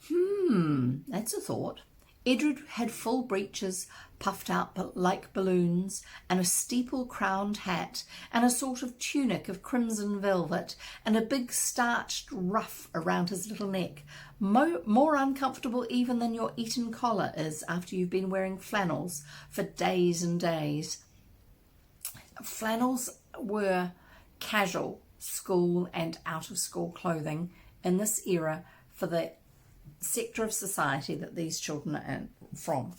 That's a thought. Edred had full breeches, puffed out like balloons, and a steeple-crowned hat, and a sort of tunic of crimson velvet, and a big starched ruff around his little neck, more uncomfortable even than your Eton collar is after you've been wearing flannels for days and days. Flannels were casual school and out-of-school clothing in this era for the sector of society that these children are from.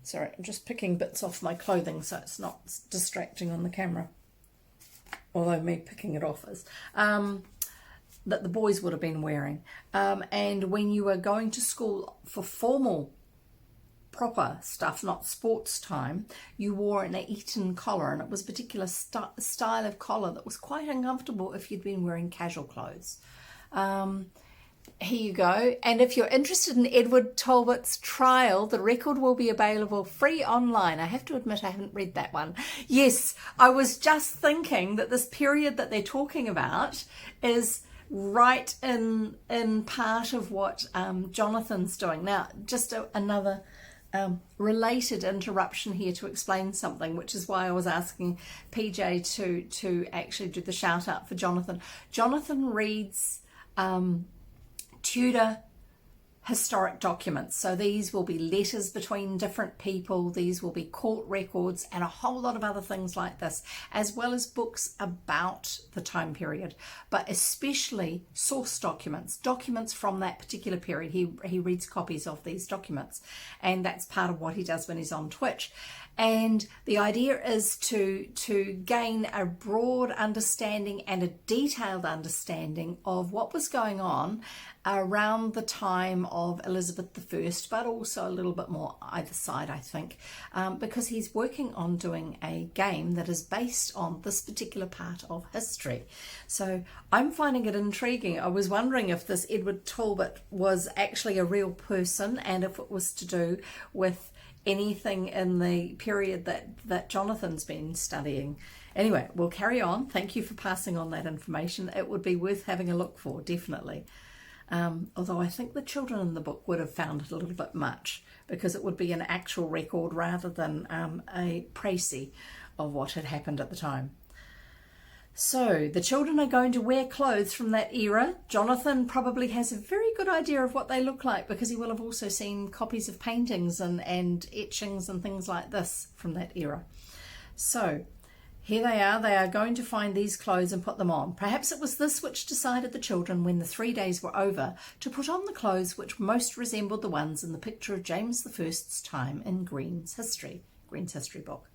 Sorry, I'm just picking bits off my clothing so it's not distracting on the camera, although me picking it off is, that the boys would have been wearing. And when you were going to school for formal, proper stuff, not sports time, you wore an Eton collar, and it was a particular style of collar that was quite uncomfortable if you'd been wearing casual clothes. Here you go. And if you're interested in Edward Talbot's trial, the record will be available free online. I have to admit I haven't read that one. Yes, I was just thinking that this period that they're talking about is right in part of what Jonathan's doing. Now, just another related interruption here to explain something, which is why I was asking PJ to actually do the shout out for Jonathan. Jonathan reads Tudor historic documents. So these will be letters between different people, these will be court records and a whole lot of other things like this, as well as books about the time period, but especially source documents from that particular period. He reads copies of these documents, and that's part of what he does when he's on Twitch. And the idea is to gain a broad understanding and a detailed understanding of what was going on around the time of Elizabeth I, but also a little bit more either side, I think, because he's working on doing a game that is based on this particular part of history. So I'm finding it intriguing. I was wondering if this Edward Talbot was actually a real person and if it was to do with anything in the period that Jonathan's been studying. Anyway, we'll carry on. Thank you for passing on that information. It would be worth having a look for, definitely. Although I think the children in the book would have found it a little bit much, because it would be an actual record rather than a précis of what had happened at the time. So the children are going to wear clothes from that era. Jonathan probably has a very good idea of what they look like, because he will have also seen copies of paintings and etchings and things like this from that era. So here they are going to find these clothes and put them on. Perhaps it was this which decided the children, when the 3 days were over, to put on the clothes which most resembled the ones in the picture of James I's time in Green's history book.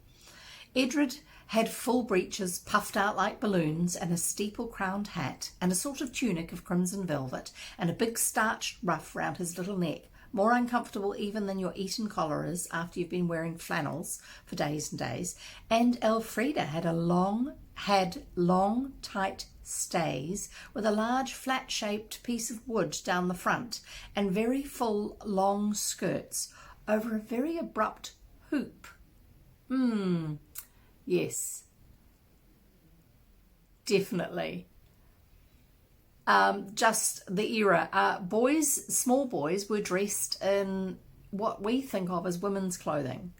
Edred had full breeches puffed out like balloons, and a steeple-crowned hat, and a sort of tunic of crimson velvet, and a big starched ruff round his little neck, more uncomfortable even than your Eton collar is after you've been wearing flannels for days and days. And Elfrida had long, tight stays with a large flat-shaped piece of wood down the front, and very full, long skirts over a very abrupt hoop. Yes, definitely. Just the era. Small boys were dressed in what we think of as women's clothing,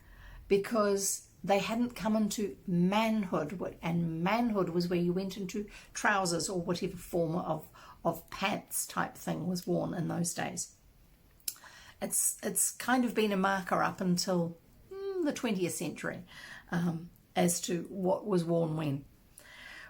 because they hadn't come into manhood, and manhood was where you went into trousers or whatever form of pants type thing was worn in those days. It's kind of been a marker up until the 20th century as to what was worn when.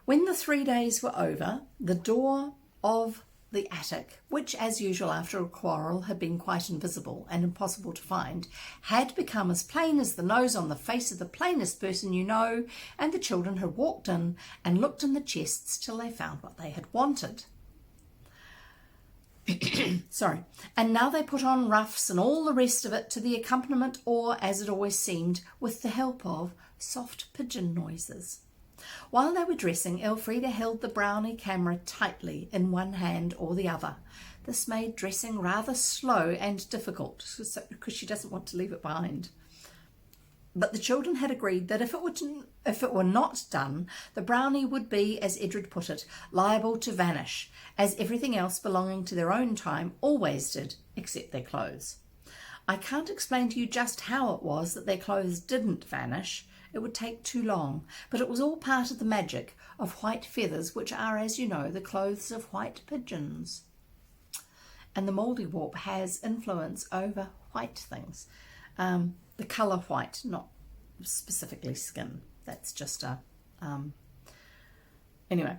When the 3 days were over, the door of the attic, which as usual after a quarrel had been quite invisible and impossible to find, had become as plain as the nose on the face of the plainest person you know, and the children had walked in and looked in the chests till they found what they had wanted. Sorry. And now they put on ruffs and all the rest of it to the accompaniment, or as it always seemed, with the help of soft pigeon noises. While they were dressing, Elfrida held the brownie camera tightly in one hand or the other. This made dressing rather slow and difficult, because she doesn't want to leave it behind. But the children had agreed that if it were not done, the brownie would be, as Edred put it, liable to vanish, as everything else belonging to their own time always did, except their clothes. I can't explain to you just how it was that their clothes didn't vanish. It would take too long, but it was all part of the magic of white feathers, which are, as you know, the clothes of white pigeons. And the Mouldiwarp has influence over white things. The colour white, not specifically skin. That's just a... Anyway,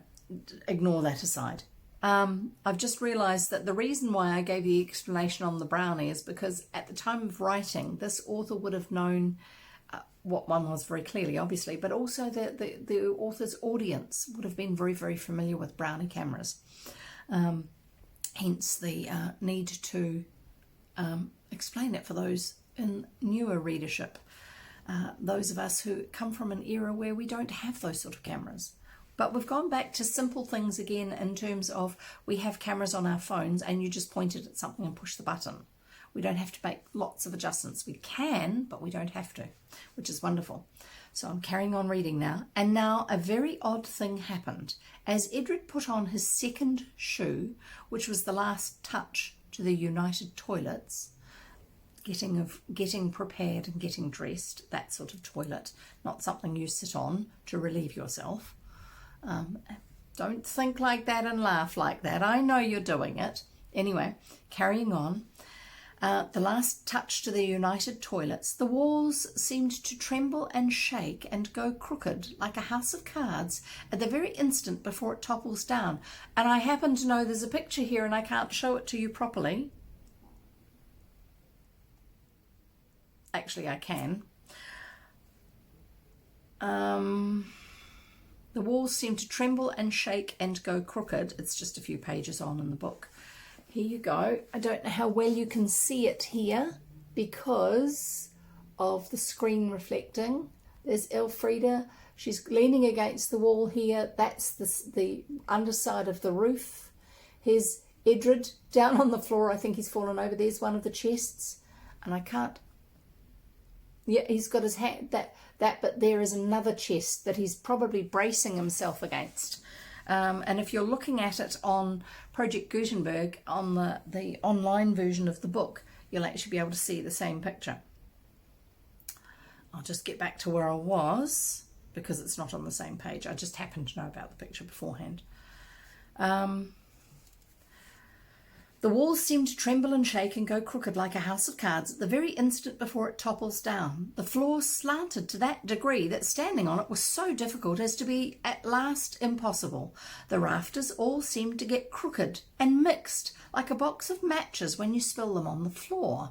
ignore that aside. I've just realised that the reason why I gave the explanation on the brownie is because at the time of writing, this author would have known what one was very clearly, obviously, but also the author's audience would have been very, very familiar with brownie cameras. Hence the need to explain it for those in newer readership, those of us who come from an era where we don't have those sort of cameras. But we've gone back to simple things again in terms of we have cameras on our phones and you just point it at something and push the button. We don't have to make lots of adjustments. We can, but we don't have to, which is wonderful. So I'm carrying on reading now. And now a very odd thing happened. As Edred put on his second shoe, which was the last touch to the united toilets, getting prepared and getting dressed, that sort of toilet, not something you sit on to relieve yourself. Don't think like that and laugh like that. I know you're doing it. Anyway, carrying on. The last touch to the united toilets, the walls seemed to tremble and shake and go crooked like a house of cards at the very instant before it topples down. And I happen to know there's a picture here and I can't show it to you properly. Actually, I can. The walls seem to tremble and shake and go crooked. It's just a few pages on in the book. Here you go. I don't know how well you can see it here because of the screen reflecting. There's Elfrida. She's leaning against the wall here. That's the underside of the roof. Here's Edred down on the floor. I think he's fallen over. There's one of the chests. And I can't... Yeah, he's got his hand... But there is another chest that he's probably bracing himself against. And if you're looking at it on Project Gutenberg, on the online version of the book, you'll actually be able to see the same picture. I'll just get back to where I was, because it's not on the same page. I just happened to know about the picture beforehand. The walls seem to tremble and shake and go crooked like a house of cards at the very instant before it topples down. The floor slanted to that degree that standing on it was so difficult as to be at last impossible. The rafters all seemed to get crooked and mixed like a box of matches when you spill them on the floor.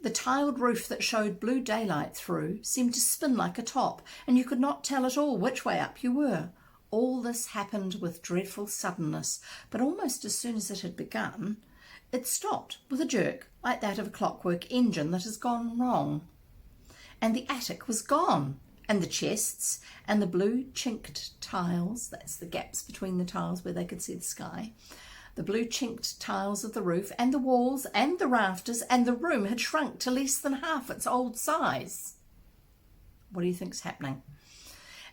The tiled roof that showed blue daylight through seemed to spin like a top, and you could not tell at all which way up you were. All this happened with dreadful suddenness, but almost as soon as it had begun, it stopped with a jerk like that of a clockwork engine that has gone wrong. And the attic was gone, and the chests, and the blue chinked tiles, that's the gaps between the tiles where they could see the sky, the blue chinked tiles of the roof, and the walls, and the rafters, and the room had shrunk to less than half its old size. What do you think's happening?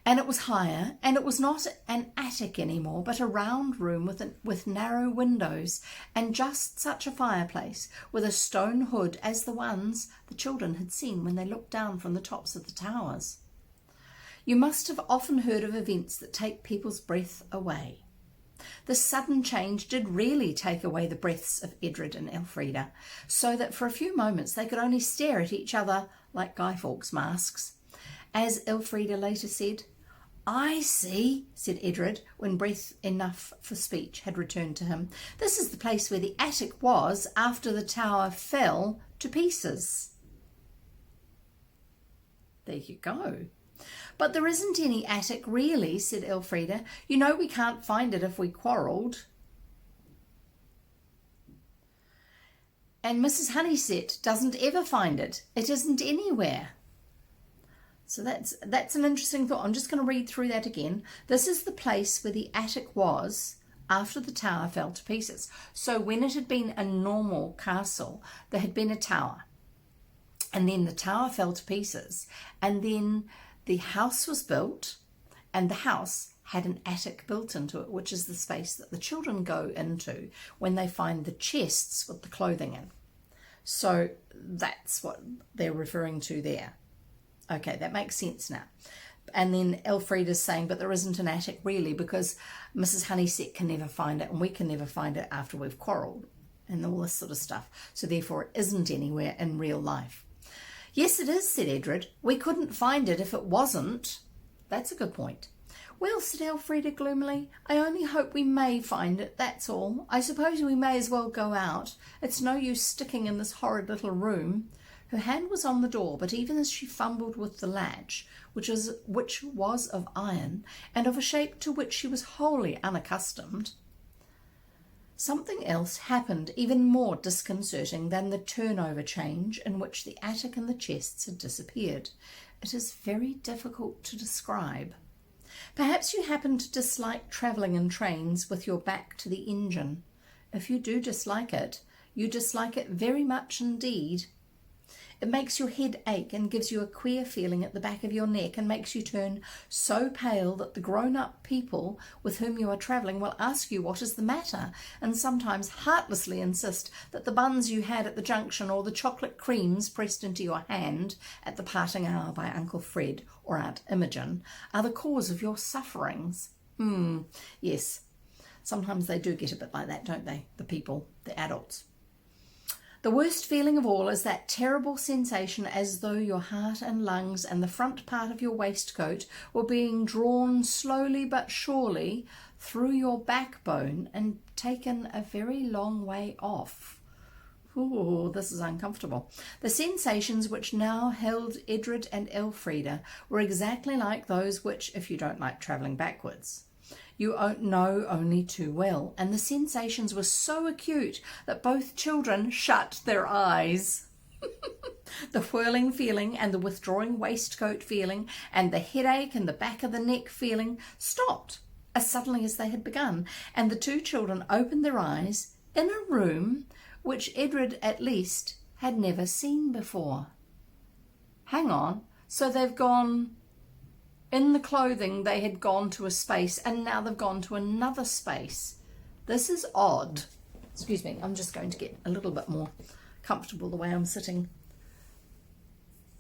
And it was higher, and it was not an attic anymore, but a round room with narrow windows, and just such a fireplace, with a stone hood as the ones the children had seen when they looked down from the tops of the towers. You must have often heard of events that take people's breath away. The sudden change did really take away the breaths of Edred and Elfrida, so that for a few moments they could only stare at each other like Guy Fawkes masks. As Elfrida later said, "I see," said Edred, when breath enough for speech had returned to him. "This is the place where the attic was after the tower fell to pieces." There you go. "But there isn't any attic really," said Elfrida. "You know we can't find it if we quarrelled. And Mrs. Honeysett doesn't ever find it. It isn't anywhere." So that's an interesting thought. I'm just going to read through that again. This is the place where the attic was after the tower fell to pieces. So when it had been a normal castle, there had been a tower. And then the tower fell to pieces. And then the house was built, and the house had an attic built into it, which is the space that the children go into when they find the chests with the clothing in. So that's what they're referring to there. Okay, that makes sense now. And then Elfrida's saying, but there isn't an attic really, because Mrs. Honeysett can never find it, and we can never find it after we've quarrelled, and all this sort of stuff. So therefore it isn't anywhere in real life. "Yes, it is," said Edred. "We couldn't find it if it wasn't." "That's a good point." "Well," said Elfrida gloomily, "I only hope we may find it, that's all. I suppose we may as well go out. It's no use sticking in this horrid little room." Her hand was on the door, but even as she fumbled with the latch, which was of iron, and of a shape to which she was wholly unaccustomed, something else happened even more disconcerting than the turnover change in which the attic and the chests had disappeared. It is very difficult to describe. Perhaps you happen to dislike travelling in trains with your back to the engine. If you do dislike it, you dislike it very much indeed. It makes your head ache and gives you a queer feeling at the back of your neck, and makes you turn so pale that the grown-up people with whom you are travelling will ask you what is the matter, and sometimes heartlessly insist that the buns you had at the junction, or the chocolate creams pressed into your hand at the parting hour by Uncle Fred or Aunt Imogen, are the cause of your sufferings. Yes, sometimes they do get a bit like that, don't they? The people, the adults. The worst feeling of all is that terrible sensation as though your heart and lungs and the front part of your waistcoat were being drawn slowly but surely through your backbone and taken a very long way off. Ooh, this is uncomfortable. The sensations which now held Edred and Elfrida were exactly like those which, if you don't like travelling backwards, you know only too well, and the sensations were so acute that both children shut their eyes. The whirling feeling and the withdrawing waistcoat feeling and the headache and the back of the neck feeling stopped as suddenly as they had begun, and the two children opened their eyes in a room which Edred at least had never seen before. Hang on, so they've gone in the clothing, they had gone to a space, and now they've gone to another space. This is odd. Excuse me, I'm just going to get a little bit more comfortable the way I'm sitting.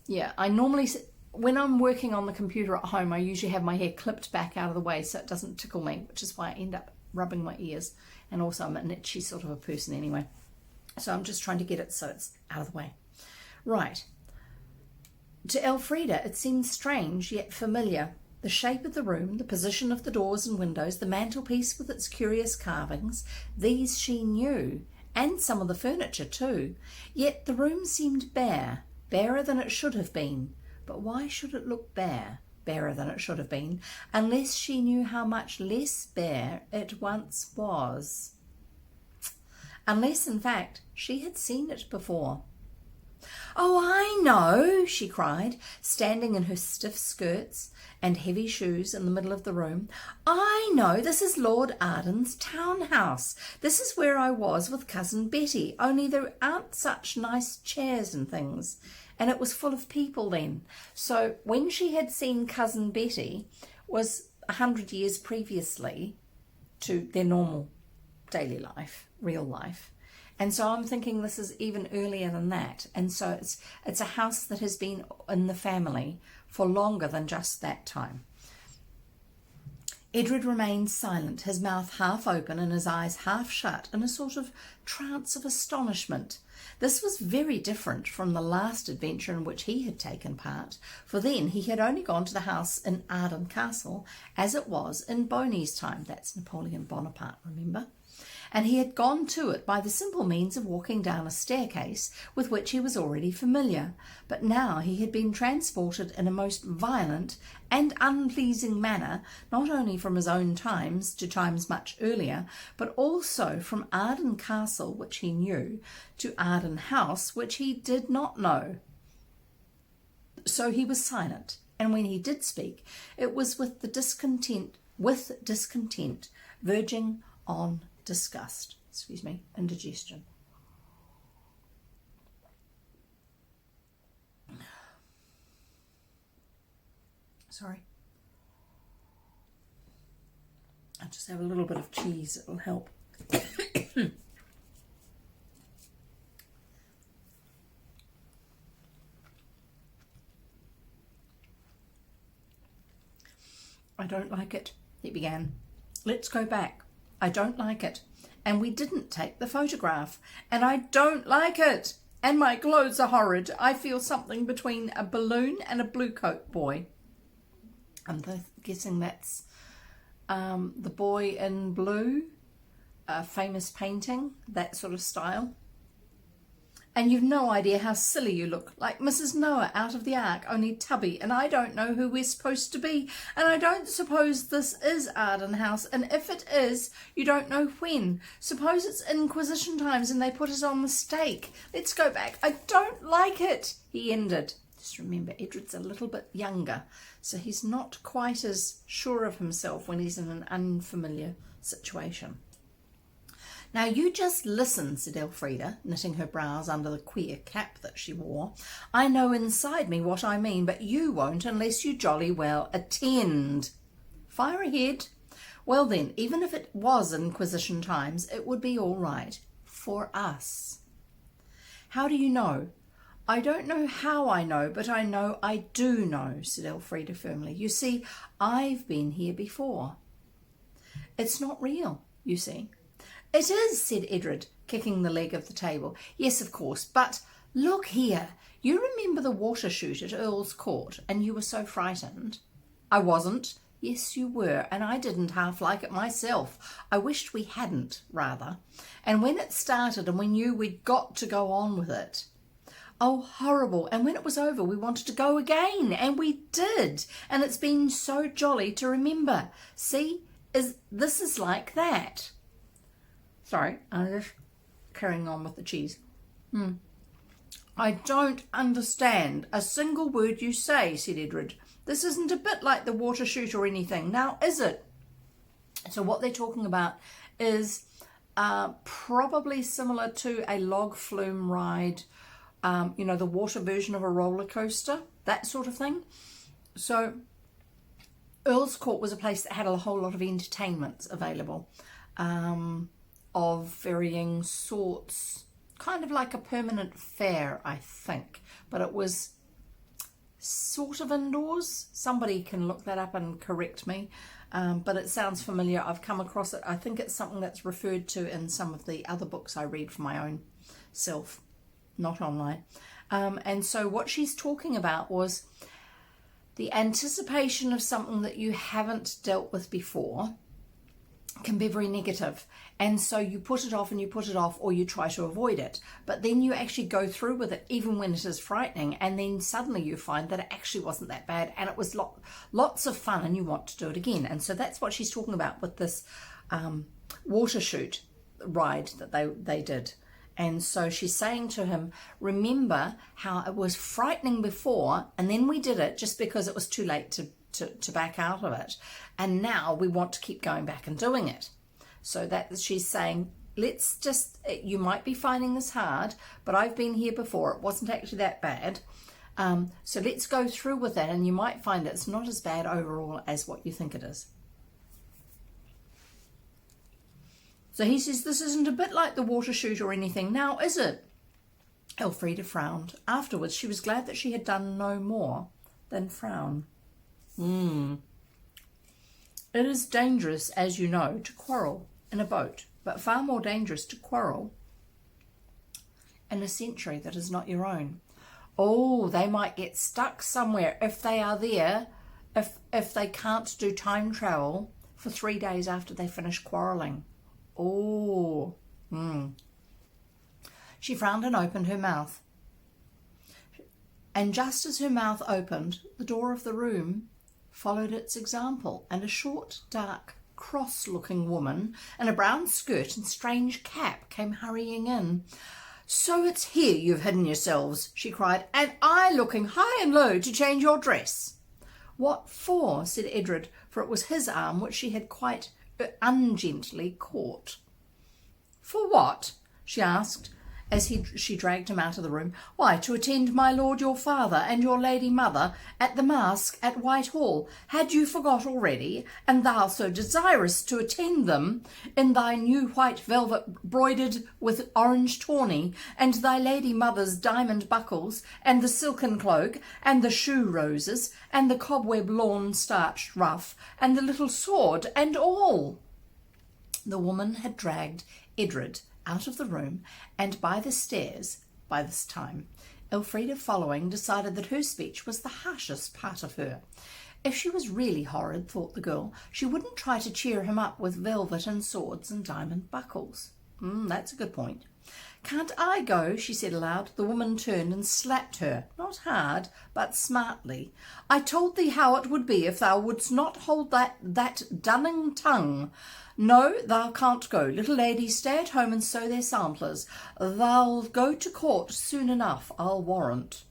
Yeah, I normally, when I'm working on the computer at home, I usually have my hair clipped back out of the way so it doesn't tickle me, which is why I end up rubbing my ears. And also I'm an itchy sort of a person anyway. So I'm just trying to get it so it's out of the way. Right. To Elfrida, it seemed strange yet familiar. The shape of the room, the position of the doors and windows, the mantelpiece with its curious carvings, these she knew, and some of the furniture too. Yet the room seemed bare, barer than it should have been. But why should it look bare, barer than it should have been, unless she knew how much less bare it once was? Unless, in fact, she had seen it before. "Oh, I know," she cried, standing in her stiff skirts and heavy shoes in the middle of the room. "I know, this is Lord Arden's townhouse. This is where I was with Cousin Betty, only there aren't such nice chairs and things." And it was full of people then. So when she had seen Cousin Betty was 100 years previously to their normal daily life, real life. And so I'm thinking this is even earlier than that. And so it's a house that has been in the family for longer than just that time. Edred remained silent, his mouth half open and his eyes half shut, in a sort of trance of astonishment. This was very different from the last adventure in which he had taken part, for then he had only gone to the house in Arden Castle as it was in Boney's time. That's Napoleon Bonaparte, remember? And he had gone to it by the simple means of walking down a staircase with which he was already familiar. But now he had been transported in a most violent and unpleasing manner, not only from his own times to times much earlier, but also from Arden Castle, which he knew, to Arden House, which he did not know. So he was silent, and when he did speak, it was with discontent verging on disgust, indigestion. Sorry. I'll just have a little bit of cheese, it'll help. "I don't like it," he began. "Let's go back. I don't like it. And we didn't take the photograph. And I don't like it. And my clothes are horrid. I feel something between a balloon and a blue coat boy." I'm guessing that's the boy in blue, a famous painting, that sort of style. "And you've no idea how silly you look, like Mrs. Noah out of the Ark, only tubby, and I don't know who we're supposed to be, and I don't suppose this is Arden House, and if it is, you don't know when. Suppose it's Inquisition times and they put us on the stake. Let's go back. I don't like it," he ended. Just remember, Edred's a little bit younger, so he's not quite as sure of himself when he's in an unfamiliar situation. "Now you just listen," said Elfrida, knitting her brows under the queer cap that she wore. "I know inside me what I mean, but you won't unless you jolly well attend." "Fire ahead." "Well then, even if it was Inquisition times, it would be all right. For us." "How do you know?" "I don't know how I know, but I know I do know," said Elfrida firmly. "You see, I've been here before." "It's not real, you see." "It is," said Edred, kicking the leg of the table. "Yes, of course, but look here. You remember the water shoot at Earl's Court, and you were so frightened." "I wasn't." "Yes, you were, and I didn't half like it myself. I wished we hadn't, rather. And when it started and we knew we'd got to go on with it, oh, horrible. And when it was over, we wanted to go again, and we did. And it's been so jolly to remember. See, this is like that. Sorry, I'm just carrying on with the cheese. I don't understand a single word you say, said Edred. This isn't a bit like the water chute or anything, now is it? So what they're talking about is probably similar to a log flume ride, you know, the water version of a roller coaster, that sort of thing. So Earl's Court was a place that had a whole lot of entertainments available of varying sorts, kind of like a permanent fair, I think, but it was sort of indoors. Somebody can look that up and correct me, but it sounds familiar. I've come across it. I think it's something that's referred to in some of the other books I read for my own self, not online. And so what she's talking about was the anticipation of something that you haven't dealt with before can be very negative, and so you put it off and you put it off, or you try to avoid it, but then you actually go through with it even when it is frightening, and then suddenly you find that it actually wasn't that bad and it was lots of fun and you want to do it again. And so that's what she's talking about with this water chute ride that they did. And so she's saying to him, remember how it was frightening before, and then we did it just because it was too late to back out of it, and now we want to keep going back and doing it. So that she's saying, let's just, you might be finding this hard, but I've been here before, it wasn't actually that bad, so let's go through with that, and you might find it's not as bad overall as what you think it is. So he says, this isn't a bit like the water chute or anything, now is it? Elfrida frowned. Afterwards she was glad that she had done no more than frown. It is dangerous, as you know, to quarrel in a boat, but far more dangerous to quarrel in a century that is not your own. Oh, they might get stuck somewhere if they are there, if they can't do time travel for 3 days after they finish quarrelling. Oh, She frowned and opened her mouth. And just as her mouth opened, the door of the room followed its example, and a short, dark, cross-looking woman in a brown skirt and strange cap came hurrying in. So it's here you've hidden yourselves, she cried, and I looking high and low to change your dress. What for? Said Edred, for it was his arm which she had quite ungently caught. For what? She asked, as she dragged him out of the room. Why, to attend my lord your father and your lady mother at the masque at Whitehall. Had you forgot already, and thou so desirous to attend them in thy new white velvet broidered with orange tawny, and thy lady mother's diamond buckles, and the silken cloak, and the shoe roses, and the cobweb lawn starched ruff, and the little sword, and all? The woman had dragged Edred out of the room, and by the stairs, by this time, Elfrida following decided that her speech was the harshest part of her. If she was really horrid, thought the girl, she wouldn't try to cheer him up with velvet and swords and diamond buckles. That's a good point. Can't I go? She said aloud. The woman turned and slapped her, not hard, but smartly. I told thee how it would be if thou wouldst not hold that dunning tongue. No, thou can't go. Little ladies, stay at home and sew their samplers. Thou'll go to court soon enough, I'll warrant.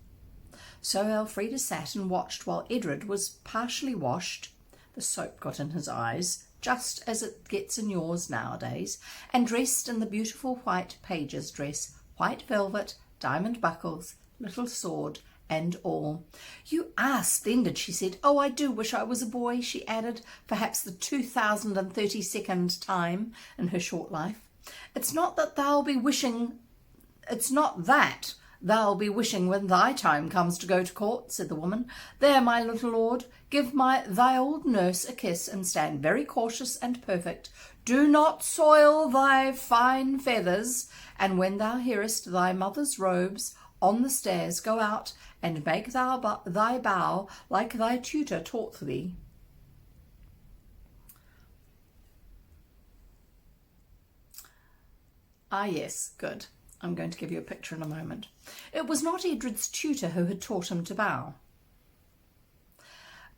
So Elfrida sat and watched while Edred was partially washed. The soap got in his eyes, just as it gets in yours nowadays, and dressed in the beautiful white page's dress, white velvet, diamond buckles, little sword, and all. You are splendid, she said. Oh, I do wish I was a boy, she added, perhaps the 2032nd time in her short life. It's not that thou'll be wishing when thy time comes to go to court, said the woman. There, my little lord, give thy old nurse a kiss, and stand very cautious and perfect. Do not soil thy fine feathers, and when thou hearest thy mother's robes on the stairs, go out and make thy bow like thy tutor taught thee. Ah, yes, good. I'm going to give you a picture in a moment. It was not Edred's tutor who had taught him to bow,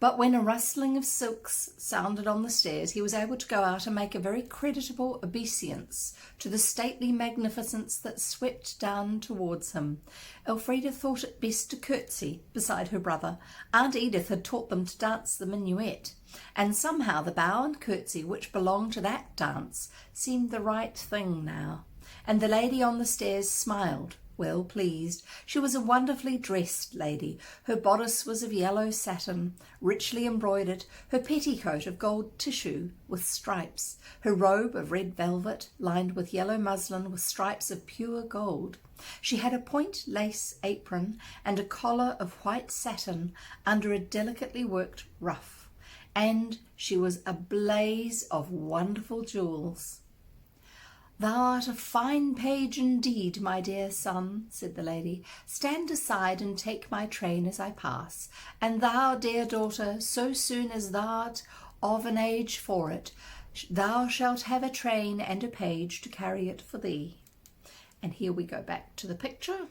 But when a rustling of silks sounded on the stairs, he was able to go out and make a very creditable obeisance to the stately magnificence that swept down towards him. Elfrida thought it best to curtsy beside her brother. Aunt Edith had taught them to dance the minuet, and somehow the bow and curtsy which belonged to that dance seemed the right thing now. And the lady on the stairs smiled, well pleased. She was a wonderfully dressed lady. Her bodice was of yellow satin, richly embroidered, her petticoat of gold tissue with stripes, her robe of red velvet, lined with yellow muslin with stripes of pure gold. She had a point lace apron and a collar of white satin under a delicately worked ruff, and she was a blaze of wonderful jewels. "Thou art a fine page indeed, my dear son," said the lady. "Stand aside and take my train as I pass. And thou, dear daughter, so soon as thou art of an age for it, thou shalt have a train and a page to carry it for thee." And here we go back to the picture.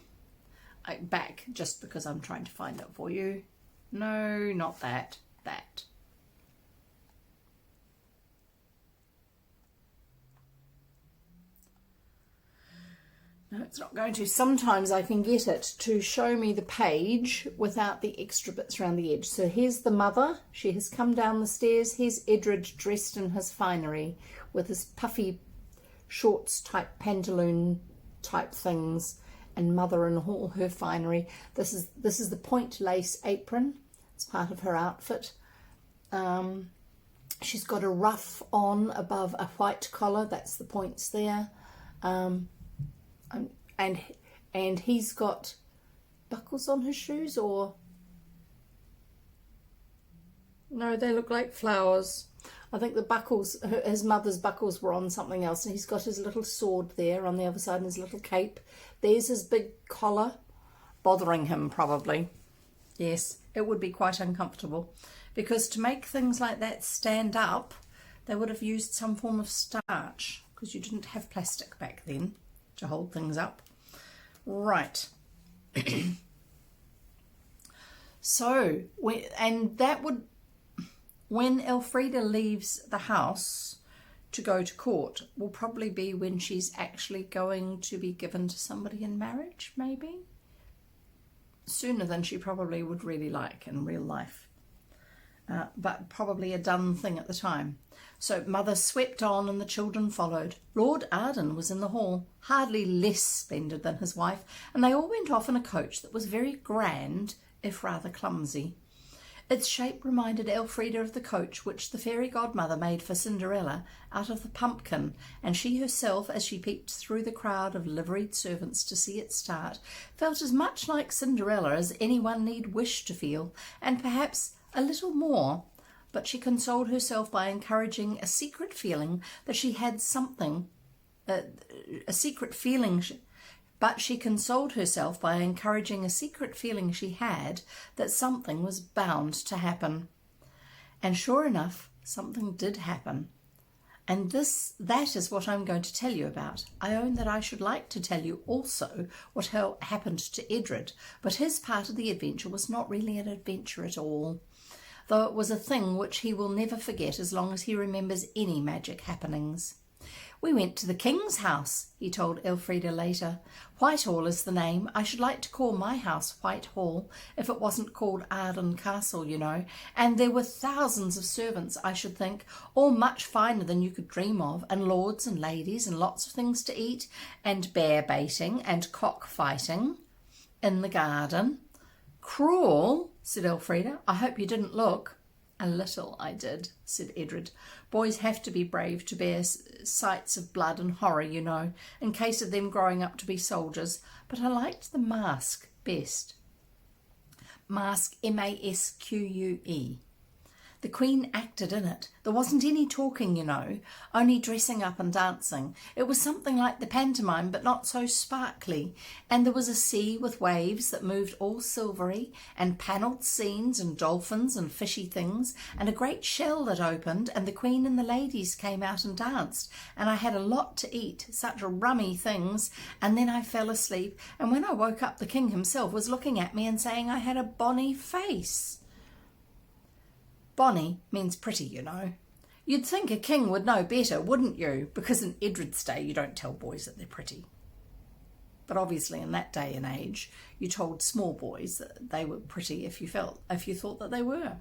Back just because I'm trying to find it for you. No, not that. That. No, it's not going to. Sometimes I can get it to show me the page without the extra bits around the edge. So here's the mother. She has come down the stairs. Here's Edred dressed in his finery with his puffy shorts type pantaloon type things, and mother in all her finery. This is the point lace apron. It's part of her outfit. She's got a ruff on above a white collar. That's the points there. And he's got buckles on his shoes, or no, they look like flowers. I think the buckles, his mother's buckles, were on something else, and he's got his little sword there on the other side and his little cape. There's his big collar, bothering him probably. Yes, it would be quite uncomfortable, because to make things like that stand up, they would have used some form of starch, because you didn't have plastic back then to hold things up. Right. So, when Elfrida leaves the house to go to court, will probably be when she's actually going to be given to somebody in marriage, maybe? Sooner than she probably would really like in real life. But probably a done thing at the time. So mother swept on and the children followed. Lord Arden was in the hall, hardly less splendid than his wife, and they all went off in a coach that was very grand, if rather clumsy. Its shape reminded Elfrida of the coach which the fairy godmother made for Cinderella out of the pumpkin, and she herself, as she peeped through the crowd of liveried servants to see it start, felt as much like Cinderella as anyone need wish to feel, and perhaps a little more. But she consoled herself by encouraging a secret feeling that she had something, But she consoled herself by encouraging a secret feeling she had that something was bound to happen. And sure enough, something did happen. And that is what I'm going to tell you about. I own that I should like to tell you also what happened to Edred, but his part of the adventure was not really an adventure at all, though it was a thing which he will never forget as long as he remembers any magic happenings. "We went to the king's house," he told Elfrida later. "Whitehall is the name. I should like to call my house Whitehall, if it wasn't called Arden Castle, you know. And there were thousands of servants, I should think, all much finer than you could dream of, and lords and ladies, and lots of things to eat, and bear baiting, and cock fighting in the garden." "Cruel," said Elfrida. "I hope you didn't look." "A little I did," said Edred. "Boys have to be brave to bear sights of blood and horror, you know, in case of them growing up to be soldiers. But I liked the mask best." Mask, M-A-S-Q-U-E. The Queen acted in it. There wasn't any talking, you know, only dressing up and dancing. It was something like the pantomime, but not so sparkly. And there was a sea with waves that moved all silvery, and panelled scenes and dolphins and fishy things, and a great shell that opened, and the Queen and the ladies came out and danced, and I had a lot to eat, such rummy things, and then I fell asleep, and when I woke up the King himself was looking at me and saying I had a bonny face. Bonny means pretty, you know. You'd think a king would know better, wouldn't you? Because in Edred's day, you don't tell boys that they're pretty. But obviously in that day and age, you told small boys that they were pretty if you thought that they were.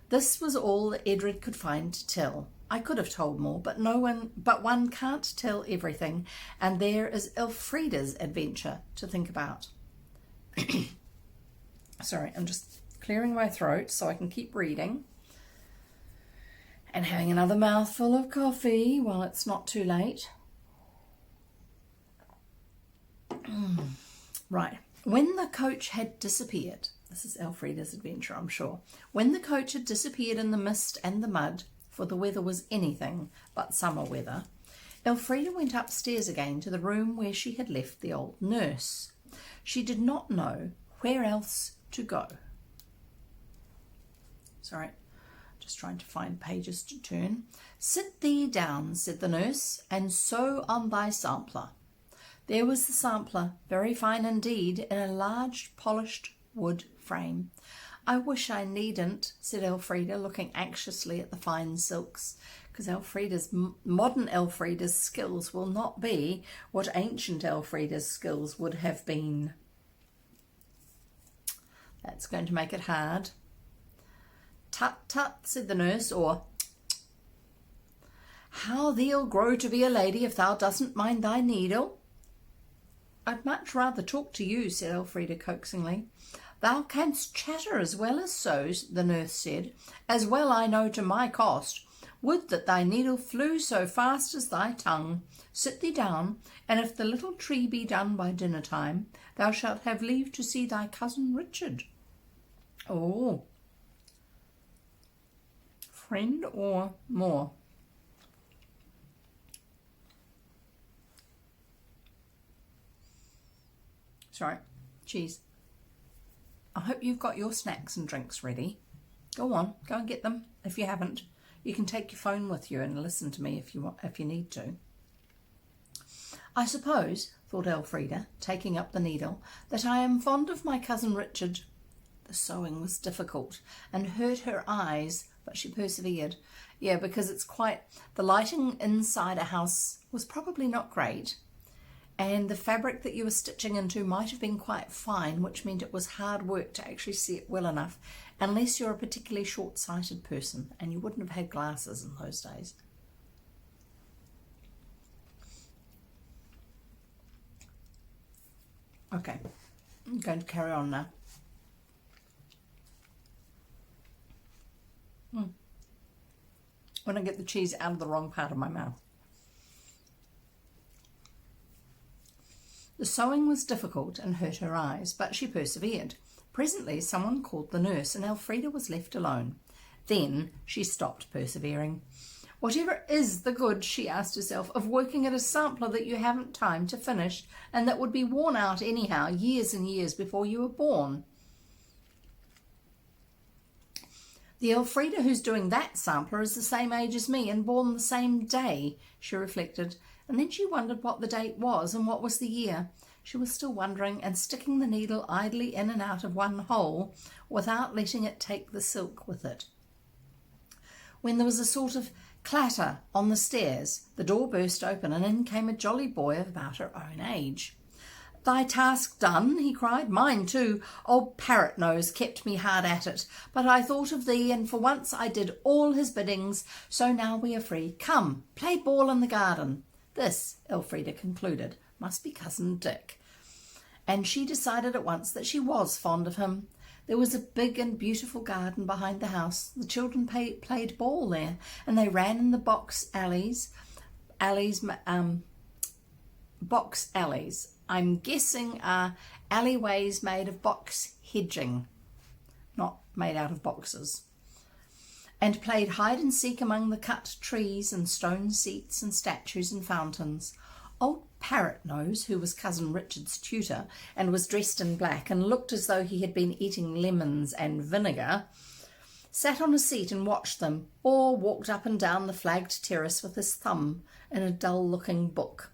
This was all that Edred could find to tell. I could have told more, but one can't tell everything, and there is Elfrida's adventure to think about. Sorry, I'm just clearing my throat so I can keep reading. And having another mouthful of coffee while it's not too late. Right. When the coach had disappeared, this is Elfrida's adventure, I'm sure. When the coach had disappeared in the mist and the mud, for the weather was anything but summer weather, Elfrida went upstairs again to the room where she had left the old nurse. She did not know where else to go. Sorry. Just trying to find pages to turn. Sit thee down, said the nurse, and sew on thy sampler. There was the sampler, very fine indeed, in a large polished wood frame. I wish I needn't, said Elfrida, looking anxiously at the fine silks, because modern Elfrida's skills will not be what ancient Elfrida's skills would have been. That's going to make it hard. Tut, tut, said the nurse, or how thee'll grow to be a lady if thou doesn't mind thy needle. I'd much rather talk to you, said Elfrida coaxingly. Thou canst chatter as well as sew, the nurse said, as well I know to my cost. Would that thy needle flew so fast as thy tongue. Sit thee down, and if the little tree be done by dinner time, thou shalt have leave to see thy cousin Richard. Oh. Friend or more? Sorry, cheese. I hope you've got your snacks and drinks ready. Go on, go and get them. If you haven't, you can take your phone with you and listen to me if you need to. I suppose, thought Elfrida, taking up the needle, that I am fond of my cousin Richard. The sewing was difficult and hurt her eyes, but she persevered. Yeah, because the lighting inside a house was probably not great, and the fabric that you were stitching into might have been quite fine, which meant it was hard work to actually see it well enough, unless you're a particularly short-sighted person, and you wouldn't have had glasses in those days. Okay, I'm going to carry on now. When I get the cheese out of the wrong part of my mouth. The sewing was difficult and hurt her eyes, but she persevered. Presently someone called the nurse, and Elfrida was left alone. Then she stopped persevering. Whatever is the good, she asked herself, of working at a sampler that you haven't time to finish, and that would be worn out anyhow years and years before you were born? The Elfrida who's doing that sampler is the same age as me and born the same day, she reflected, and then she wondered what the date was and what was the year. She was still wondering and sticking the needle idly in and out of one hole without letting it take the silk with it, when there was a sort of clatter on the stairs. The door burst open, and in came a jolly boy of about her own age. Thy task done, he cried. Mine too. Old Parrot Nose kept me hard at it, but I thought of thee, and for once I did all his biddings, so now we are free. Come, play ball in the garden. This, Elfrida concluded, must be Cousin Dick. And she decided at once that she was fond of him. There was a big and beautiful garden behind the house. The children played ball there, and they ran in the box alleys. Box alleys. I'm guessing are alleyways made of box hedging, not made out of boxes, and played hide and seek among the cut trees and stone seats and statues and fountains. Old Parrot Nose, who was Cousin Richard's tutor and was dressed in black and looked as though he had been eating lemons and vinegar, sat on a seat and watched them, or walked up and down the flagged terrace with his thumb in a dull-looking book.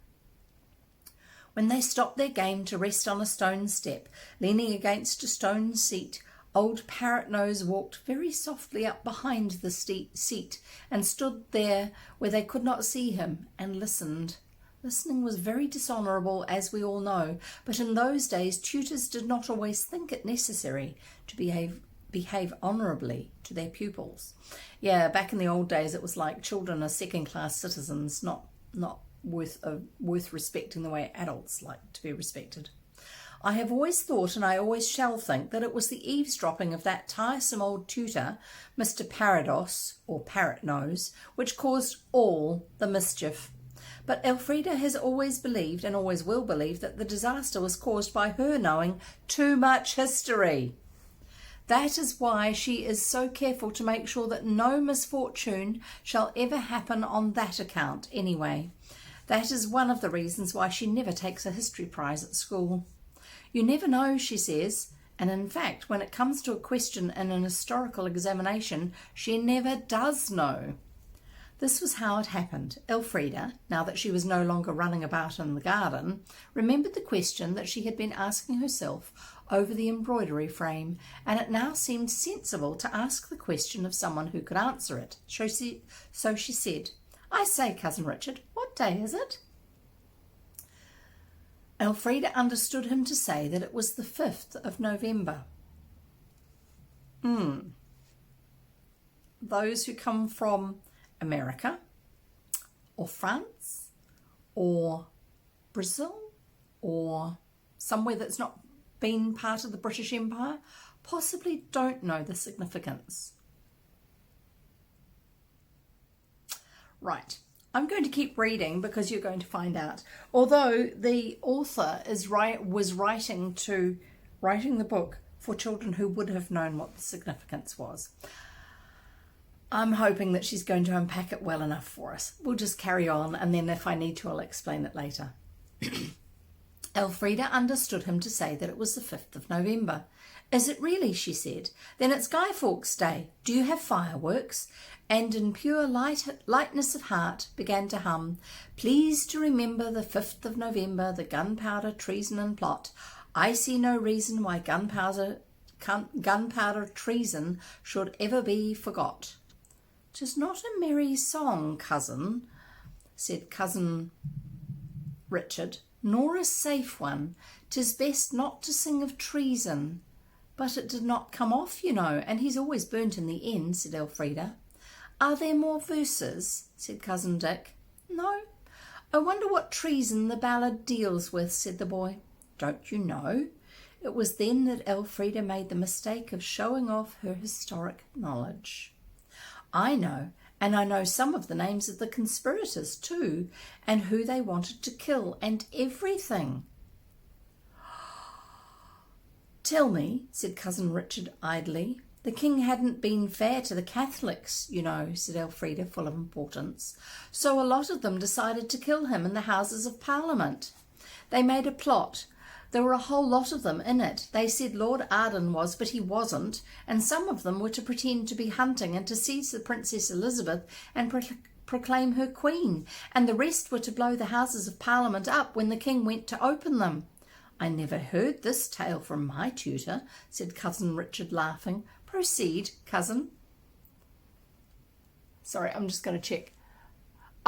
When they stopped their game to rest on a stone step, leaning against a stone seat, Old Parrot-Nose walked very softly up behind the seat and stood there where they could not see him and listened. Listening was very dishonourable, as we all know, but in those days tutors did not always think it necessary to behave honourably to their pupils. Yeah, back in the old days it was like children are second-class citizens, not worth respecting the way adults like to be respected. I have always thought, and I always shall think, that it was the eavesdropping of that tiresome old tutor, Mr. Parados, or Parrot-Nose, which caused all the mischief. But Elfrida has always believed, and always will believe, that the disaster was caused by her knowing too much history. That is why she is so careful to make sure that no misfortune shall ever happen on that account anyway. That is one of the reasons why she never takes a history prize at school. You never know, she says, and in fact, when it comes to a question in an historical examination, she never does know. This was how it happened. Elfrida, now that she was no longer running about in the garden, remembered the question that she had been asking herself over the embroidery frame, and it now seemed sensible to ask the question of someone who could answer it. So she said, "I say, Cousin Richard, what day is it?" Elfrida understood him to say that it was the 5th of November. Those who come from America or France or Brazil or somewhere that's not been part of the British Empire possibly don't know the significance. Right. I'm going to keep reading because you're going to find out. Although the author was writing the book for children who would have known what the significance was, I'm hoping that she's going to unpack it well enough for us. We'll just carry on, and then if I need to, I'll explain it later. Elfrida understood him to say that it was the 5th of November. "Is it really?" she said. "Then it's Guy Fawkes' Day. Do you have fireworks?" And in pure lightness of heart began to hum, "Please to remember the 5th of November, the gunpowder treason and plot. I see no reason why gunpowder treason should ever be forgot." "'Tis not a merry song, cousin," said Cousin Richard, "nor a safe one. 'Tis best not to sing of treason." "But it did not come off, you know, and he's always burnt in the end," said Elfrida. "Are there more verses?" said Cousin Dick. "No. I wonder what treason the ballad deals with," said the boy. "Don't you know?" It was then that Elfrida made the mistake of showing off her historic knowledge. "I know, and I know some of the names of the conspirators too, and who they wanted to kill, and everything." "Tell me," said Cousin Richard idly. "The king hadn't been fair to the Catholics, you know," said Elfrida, full of importance. "So a lot of them decided to kill him in the Houses of Parliament. They made a plot. There were a whole lot of them in it. They said Lord Arden was, but he wasn't, and some of them were to pretend to be hunting and to seize the Princess Elizabeth and proclaim her queen, and the rest were to blow the Houses of Parliament up when the king went to open them." "I never heard this tale from my tutor," said Cousin Richard, laughing. "Proceed, cousin." Sorry, I'm just going to check.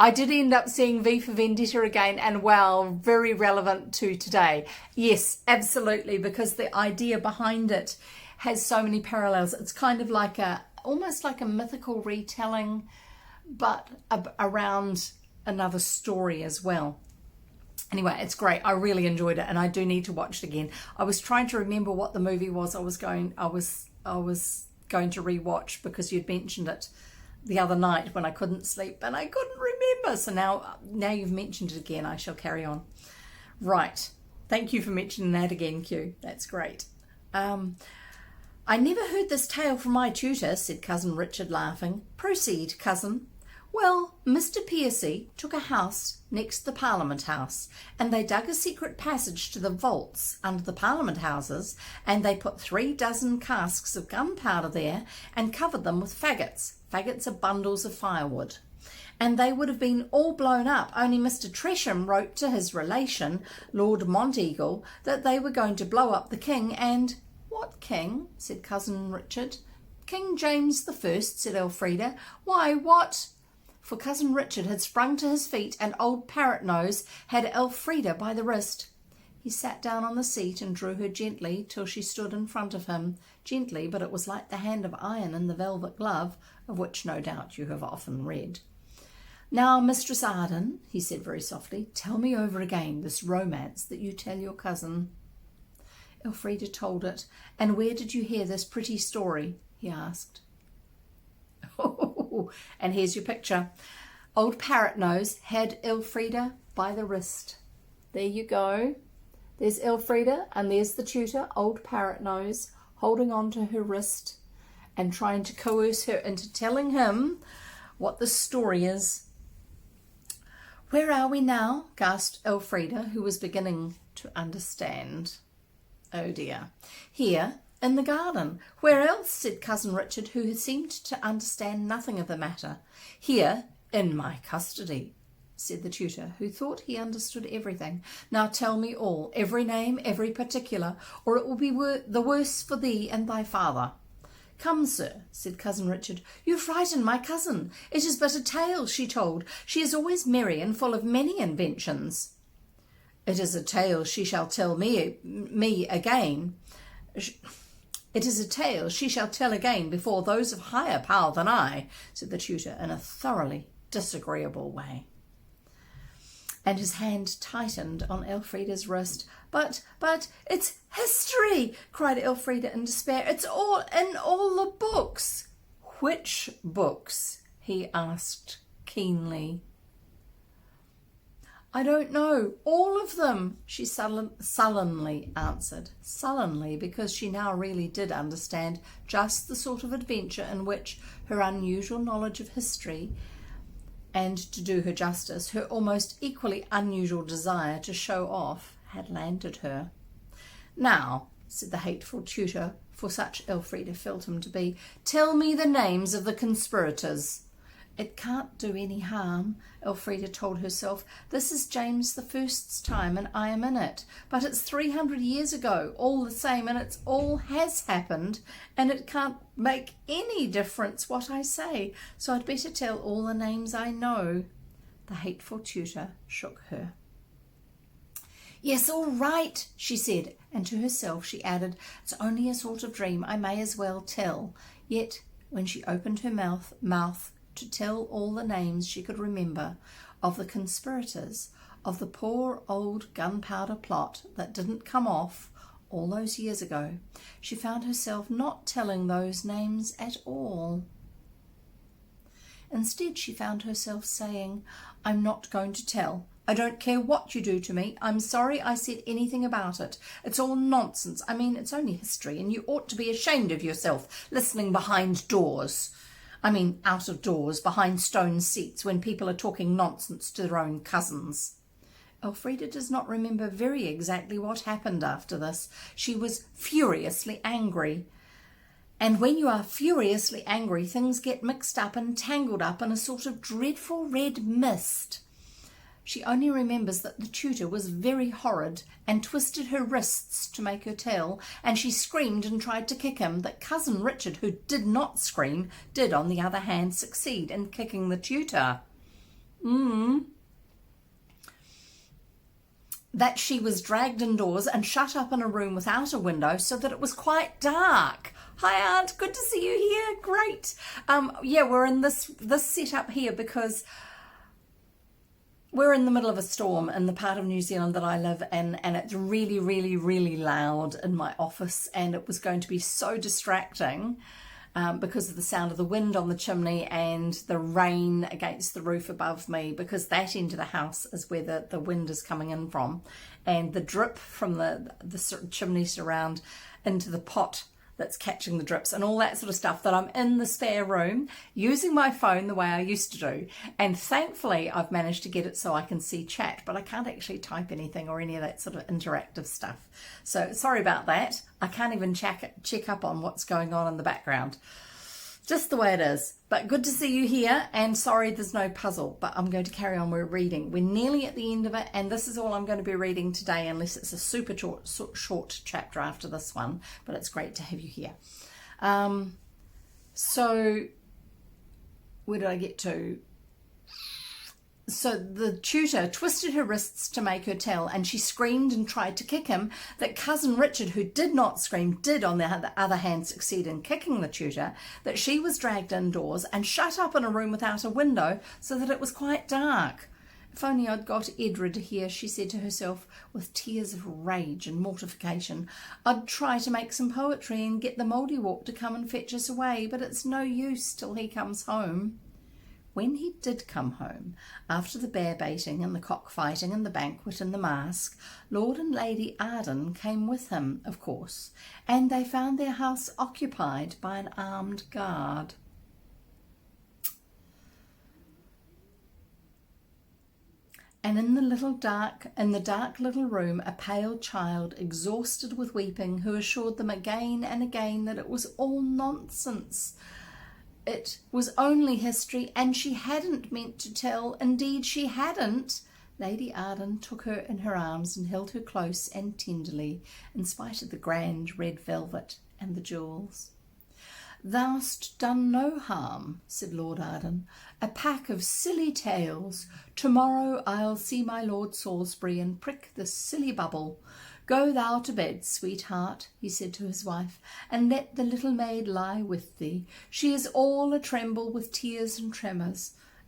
I did end up seeing V for Vendetta again, and wow, very relevant to today. Yes, absolutely, because the idea behind it has so many parallels. It's kind of like almost like a mythical retelling, but around another story as well. Anyway, it's great. I really enjoyed it, and I do need to watch it again. I was trying to remember what the movie was I was going to rewatch because you'd mentioned it the other night when I couldn't sleep and I couldn't remember. So now you've mentioned it again, I shall carry on. Right. Thank you for mentioning that again, Q. That's great. "I never heard this tale from my tutor," said Cousin Richard, laughing. "Proceed, cousin." "Well, Mr. Piercy took a house next the Parliament House, and they dug a secret passage to the vaults under the Parliament Houses, and they put 3 dozen casks of gunpowder there and covered them with faggots. Faggots are bundles of firewood. And they would have been all blown up, only Mr. Tresham wrote to his relation, Lord Monteagle, that they were going to blow up the king and—" "What king, said Cousin Richard. King James the First, said Elfrida. Why, what? For Cousin Richard had sprung to his feet and old Parrot Nose had Elfrida by the wrist. He sat down on the seat and drew her gently till she stood in front of him. Gently, but it was like the hand of iron in the velvet glove, of which no doubt you have often read. Now, Mistress Arden, he said very softly, tell me over again this romance that you tell your cousin. Elfrida told it. And where did you hear this pretty story? He asked. Oh, and here's your picture. Old Parrot Nose had Elfrida by the wrist. There you go. There's Elfrida, and there's the tutor, old Parrot Nose, holding on to her wrist and trying to coerce her into telling him what the story is. Where are we now? Gasped Elfrida, who was beginning to understand. Oh dear. Here, in the garden. Where else? Said Cousin Richard, who had seemed to understand nothing of the matter. Here, in my custody, said the tutor, who thought he understood everything. Now tell me all, every name, every particular, or it will be the worse for thee and thy father. Come, sir, said Cousin Richard, you frighten my cousin. It is but a tale she told. She is always merry and full of many inventions. It is a tale she shall tell me again. It is a tale she shall tell again before those of higher power than I, said the tutor in a thoroughly disagreeable way. And his hand tightened on Elfrida's wrist. But it's history, cried Elfrida in despair. It's all in all the books. Which books? He asked keenly. I don't know. All of them, she sullenly answered. Sullenly, because she now really did understand just the sort of adventure in which her unusual knowledge of history, and to do her justice, her almost equally unusual desire to show off, had landed her. Now, said the hateful tutor, for such Elfrida felt him to be, tell me the names of the conspirators. It can't do any harm, Elfrida told herself. This is James the First's time and I am in it. But it's 300 years ago, all the same, and it's all has happened, and it can't make any difference what I say, so I'd better tell all the names I know. The hateful tutor shook her. Yes, all right, she said, and to herself she added, it's only a sort of dream, I may as well tell. Yet, when she opened her mouth to tell all the names she could remember of the conspirators, of the poor old gunpowder plot that didn't come off all those years ago, she found herself not telling those names at all. Instead, she found herself saying, I'm not going to tell. I don't care what you do to me. I'm sorry I said anything about it. It's all nonsense. I mean, it's only history, and you ought to be ashamed of yourself, listening behind doors. I mean, out of doors, behind stone seats, when people are talking nonsense to their own cousins. Elfrida does not remember very exactly what happened after this. She was furiously angry. And when you are furiously angry, things get mixed up and tangled up in a sort of dreadful red mist. She only remembers that the tutor was very horrid and twisted her wrists to make her tell, and she screamed and tried to kick him. That Cousin Richard, who did not scream, did, on the other hand, succeed in kicking the tutor. That she was dragged indoors and shut up in a room without a window so that it was quite dark. Hi, Aunt. Good to see you here. Great. We're in this setup here because we're in the middle of a storm in the part of New Zealand that I live in, and it's really, really, really loud in my office, and it was going to be so distracting because of the sound of the wind on the chimney and the rain against the roof above me, because that end of the house is where the wind is coming in from, and the drip from the chimney surround into the pot that's catching the drips and all that sort of stuff, that I'm in the spare room using my phone the way I used to do. And thankfully I've managed to get it so I can see chat, but I can't actually type anything or any of that sort of interactive stuff. So sorry about that. I can't even check up on what's going on in the background. Just the way it is. But good to see you here, and sorry there's no puzzle, but I'm going to carry on. We're reading. We're nearly at the end of it, and this is all I'm going to be reading today, unless it's a super short chapter after this one, but it's great to have you here. So where did I get to? So the tutor twisted her wrists to make her tell, and she screamed and tried to kick him. That cousin Richard, who did not scream, did on the other hand succeed in kicking the tutor. That she was dragged indoors and shut up in a room without a window so that it was quite dark. If only I'd got Edred here, she said to herself with tears of rage and mortification. I'd try to make some poetry and get the Mouldiwarp to come and fetch us away, but it's no use till he comes home. When he did come home, after the bear baiting and the cockfighting and the banquet and the mask, Lord and Lady Arden came with him, of course, and they found their house occupied by an armed guard. And in the dark little room, a pale child, exhausted with weeping, who assured them again and again that it was all nonsense. It was only history, and she hadn't meant to tell. Indeed, she hadn't. Lady Arden took her in her arms and held her close and tenderly, in spite of the grand red velvet and the jewels. Thou'st done no harm, said Lord Arden. A pack of silly tales. Tomorrow I'll see my Lord Salisbury and prick the silly bubble. Go thou to bed, sweetheart, he said to his wife, and let the little maid lie with thee. She is all a tremble with tears and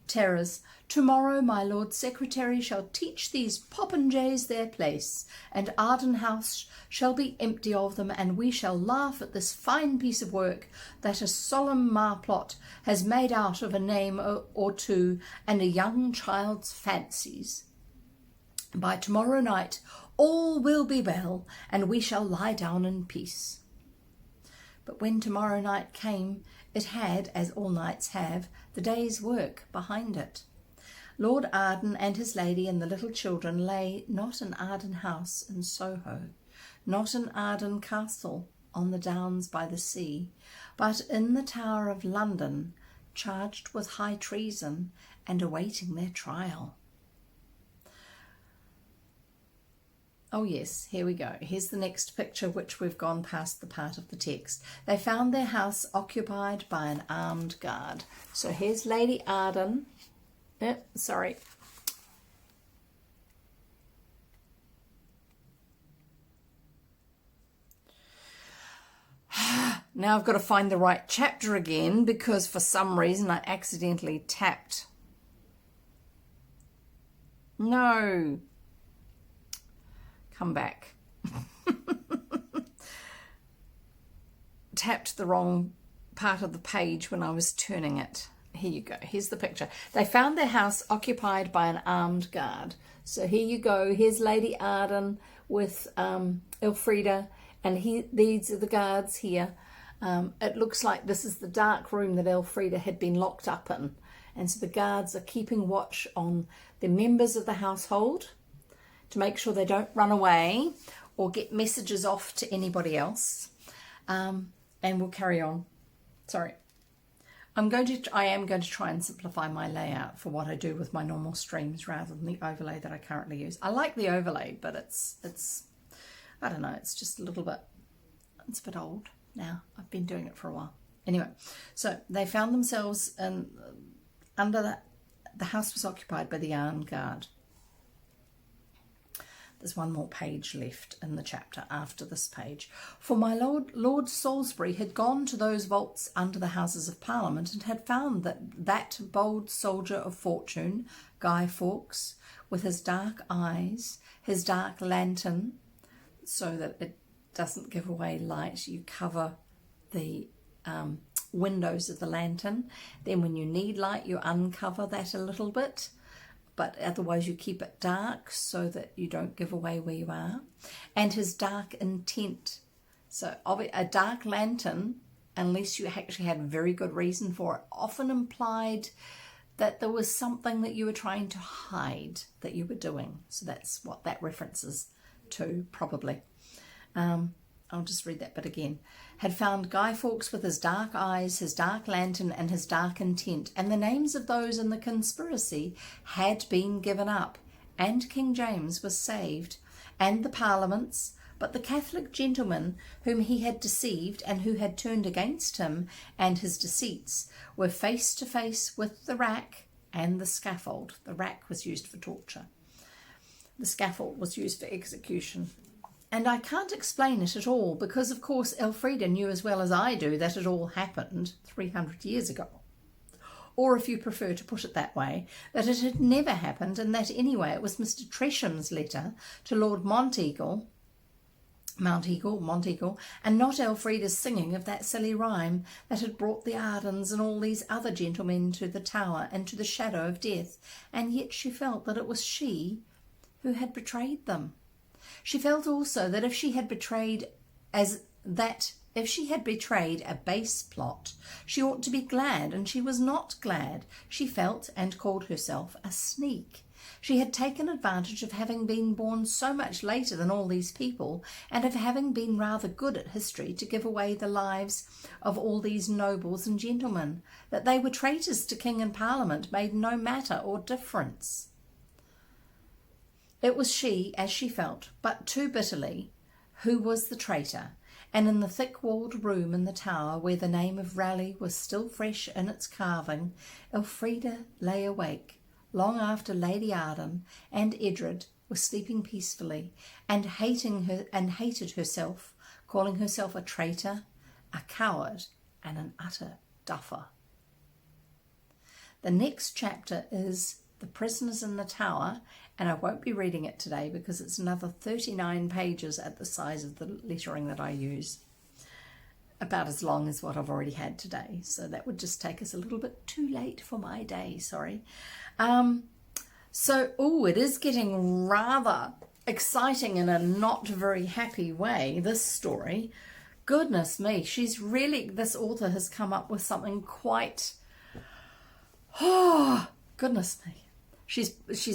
terrors. Tomorrow my Lord Secretary shall teach these popinjays their place, and Arden House shall be empty of them, and we shall laugh at this fine piece of work that a solemn marplot has made out of a name or two and a young child's fancies. By tomorrow night all will be well, and we shall lie down in peace. But when tomorrow night came, it had, as all nights have, the day's work behind it. Lord Arden and his lady and the little children lay not in Arden House in Soho, not in Arden Castle on the downs by the sea, but in the Tower of London, charged with high treason and awaiting their trial. Oh yes, here we go. Here's the next picture, which we've gone past the part of the text. They found their house occupied by an armed guard. So here's Lady Arden. Sorry. Now I've got to find the right chapter again, because for some reason I accidentally tapped. No. Come back. Tapped the wrong part of the page when I was turning it. Here you go. Here's the picture. They found their house occupied by an armed guard. So here you go. Here's Lady Arden with Elfrida, and these are the guards here. It looks like this is the dark room that Elfrida had been locked up in. And so the guards are keeping watch on the members of the household to make sure they don't run away or get messages off to anybody else. And we'll carry on. Sorry. I am going to try and simplify my layout for what I do with my normal streams rather than the overlay that I currently use. I like the overlay, but it's I don't know, it's just a little bit, it's a bit old now. I've been doing it for a while. Anyway, so they found themselves under the house was occupied by the armed guard. There's one more page left in the chapter after this page. For my Lord Salisbury had gone to those vaults under the Houses of Parliament and had found that bold soldier of fortune, Guy Fawkes, with his dark eyes, his dark lantern, so that it doesn't give away light. You cover the windows of the lantern. Then when you need light, you uncover that a little bit. But otherwise you keep it dark so that you don't give away where you are. And his dark intent. So a dark lantern, unless you actually had very good reason for it, often implied that there was something that you were trying to hide that you were doing. So that's what that references to, probably. I'll just read that bit again, had found Guy Fawkes with his dark eyes, his dark lantern, and his dark intent, and the names of those in the conspiracy had been given up, and King James was saved, and the parliaments, but the Catholic gentlemen whom he had deceived and who had turned against him and his deceits were face to face with the rack and the scaffold. The rack was used for torture. The scaffold was used for execution. And I can't explain it at all because, of course, Elfrida knew as well as I do that it all happened 300 years ago. Or, if you prefer to put it that way, that it had never happened and that anyway it was Mr. Tresham's letter to Lord Monteagle, and not Elfrida's singing of that silly rhyme that had brought the Ardens and all these other gentlemen to the tower and to the shadow of death, and yet she felt that it was she who had betrayed them. She felt also that if she had betrayed a base plot, she ought to be glad, and she was not glad. She felt and called herself a sneak. She had taken advantage of having been born so much later than all these people, and of having been rather good at history, to give away the lives of all these nobles and gentlemen. That they were traitors to king and parliament made no matter or difference. It was she, as she felt, but too bitterly, who was the traitor, and in the thick-walled room in the tower, where the name of Raleigh was still fresh in its carving, Elfrida lay awake, long after Lady Arden and Edred were sleeping peacefully, and hated herself, calling herself a traitor, a coward, and an utter duffer. The next chapter is The Prisoners in the Tower, and I won't be reading it today because it's another 39 pages at the size of the lettering that I use. About as long as what I've already had today. So that would just take us a little bit too late for my day, sorry. It is getting rather exciting in a not very happy way, this story. Goodness me, this author has come up with something quite, goodness me. She's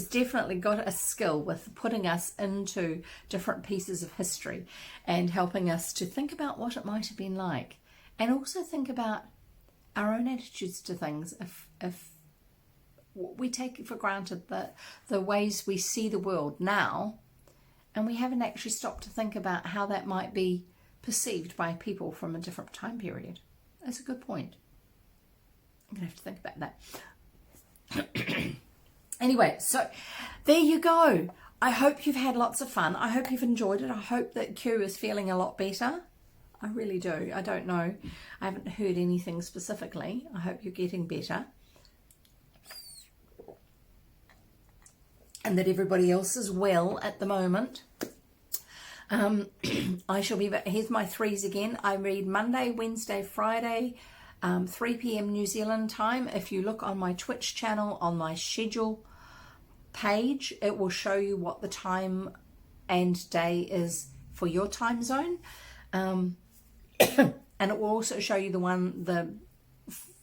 definitely got a skill with putting us into different pieces of history and helping us to think about what it might have been like, and also think about our own attitudes to things. If we take for granted the ways we see the world now, and we haven't actually stopped to think about how that might be perceived by people from a different time period. That's a good point. I'm going to have to think about that. Anyway, so there you go. I hope you've had lots of fun. I hope you've enjoyed it. I hope that Q is feeling a lot better. I really do. I don't know. I haven't heard anything specifically. I hope you're getting better. And that everybody else is well at the moment. I shall be back. Here's my threes again. I read Monday, Wednesday, Friday, 3 p.m. New Zealand time. If you look on my Twitch channel, on my schedule page, it will show you what the time and day is for your time zone. And it will also show you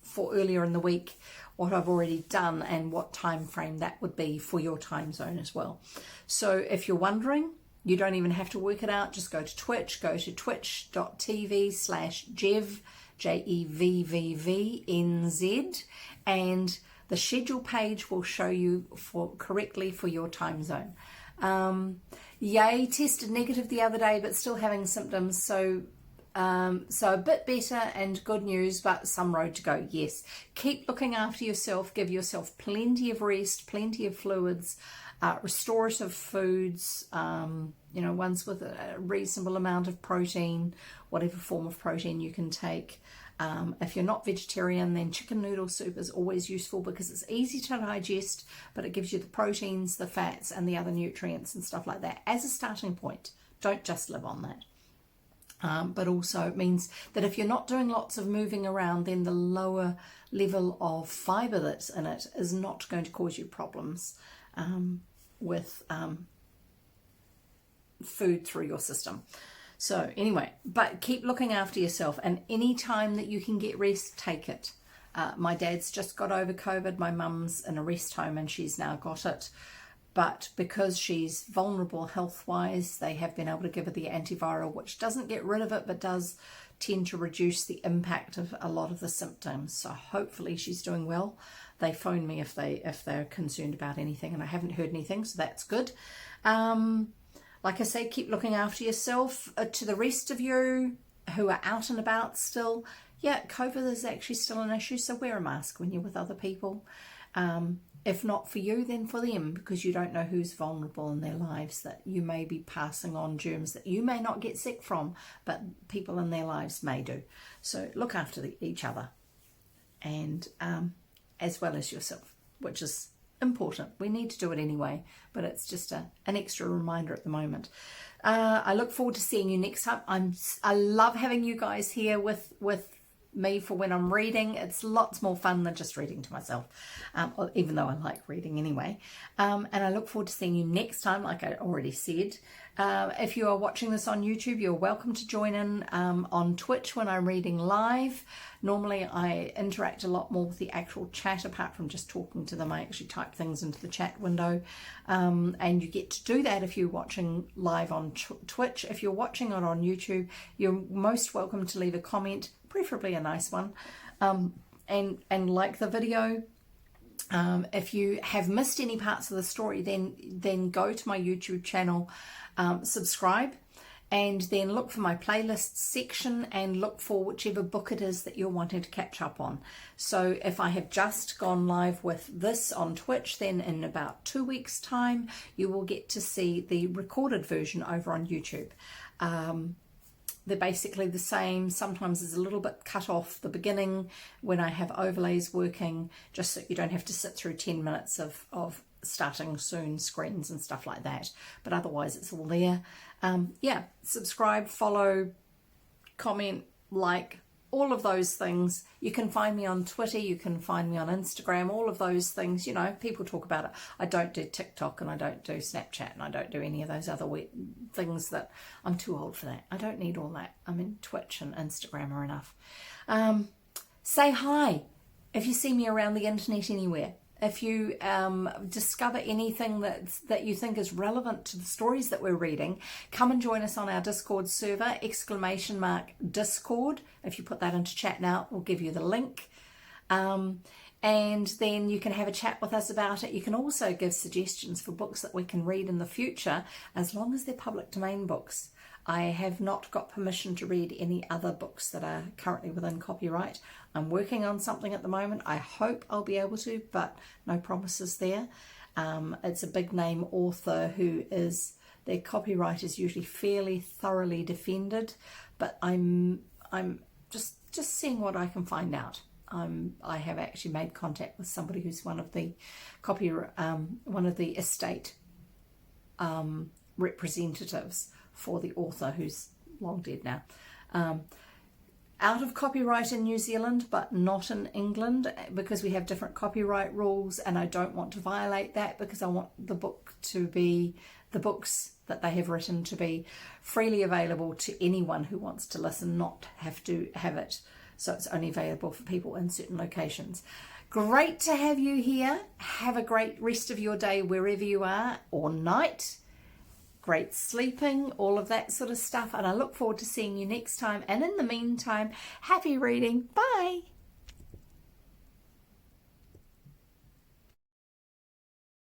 for earlier in the week, what I've already done and what time frame that would be for your time zone as well. So if you're wondering, you don't even have to work it out. Just go to Twitch, go to twitch.tv/jevvv, JEVVVNZ, and the schedule page will show you correctly for your time zone. Yay, tested negative the other day, but still having symptoms. So a bit better and good news, but some road to go. Yes, keep looking after yourself. Give yourself plenty of rest, plenty of fluids, restorative foods, ones with a reasonable amount of protein, whatever form of protein you can take. If you're not vegetarian, then chicken noodle soup is always useful because it's easy to digest, but it gives you the proteins, the fats, and the other nutrients and stuff like that as a starting point. Don't just live on that. But also it means that if you're not doing lots of moving around, then the lower level of fibre that's in it is not going to cause you problems with food through your system. So anyway, but keep looking after yourself, and any time that you can get rest, take it. My dad's just got over COVID. My mum's in a rest home and she's now got it. but because she's vulnerable health-wise, they have been able to give her the antiviral, which doesn't get rid of it, but does tend to reduce the impact of a lot of the symptoms. So hopefully she's doing well. They phone me if they're concerned about anything, and I haven't heard anything, so that's good. Like I say, keep looking after yourself. To the rest of you who are out and about still, yeah, COVID is actually still an issue, so wear a mask when you're with other people. If not for you, then for them, because you don't know who's vulnerable in their lives, that you may be passing on germs that you may not get sick from, but people in their lives may do. So look after each other, and as well as yourself, which is important. We need to do it anyway, but it's just an extra reminder at the moment. I look forward to seeing you next time. I love having you guys here with me for when I'm reading. It's lots more fun than just reading to myself, even though I like reading anyway. And I look forward to seeing you next time, like I already said. If you are watching this on YouTube, you're welcome to join in on Twitch when I'm reading live. Normally I interact a lot more with the actual chat, apart from just talking to them. I actually type things into the chat window, and you get to do that if you're watching live on Twitch. If you're watching it on YouTube, you're most welcome to leave a comment, preferably a nice one, and like the video. If you have missed any parts of the story, then go to my YouTube channel, subscribe, and then look for my playlists section and look for whichever book it is that you're wanting to catch up on. So if I have just gone live with this on Twitch, then in about 2 weeks time you will get to see the recorded version over on YouTube. They're basically the same. Sometimes there's a little bit cut off the beginning when I have overlays working, just so you don't have to sit through 10 minutes of starting soon screens and stuff like that. But otherwise it's all there. Yeah, subscribe, follow, comment, like, all of those things. You can find me on Twitter, you can find me on Instagram, all of those things. You know, people talk about it. I don't do TikTok, and I don't do Snapchat, and I don't do any of those other things that I'm too old for that. I don't need all that. I mean, Twitch and Instagram are enough. Say hi if you see me around the internet anywhere. If you discover anything that you think is relevant to the stories that we're reading, come and join us on our Discord server, !Discord. If you put that into chat now, we'll give you the link. And then you can have a chat with us about it. You can also give suggestions for books that we can read in the future, as long as they're public domain books. I have not got permission to read any other books that are currently within copyright. I'm working on something at the moment. I hope I'll be able to, but no promises there. It's a big name author who is, their copyright is usually fairly thoroughly defended, but I'm just seeing what I can find out. I have actually made contact with somebody who's one of the estate representatives for the author, who's long dead now. Out of copyright in New Zealand, but not in England, because we have different copyright rules, and I don't want to violate that, because I want the books that they have written to be freely available to anyone who wants to listen, not have to have it so it's only available for people in certain locations. Great to have you here. Have a great rest of your day wherever you are, or night. Great sleeping, all of that sort of stuff, and I look forward to seeing you next time. And in the meantime, happy reading. Bye.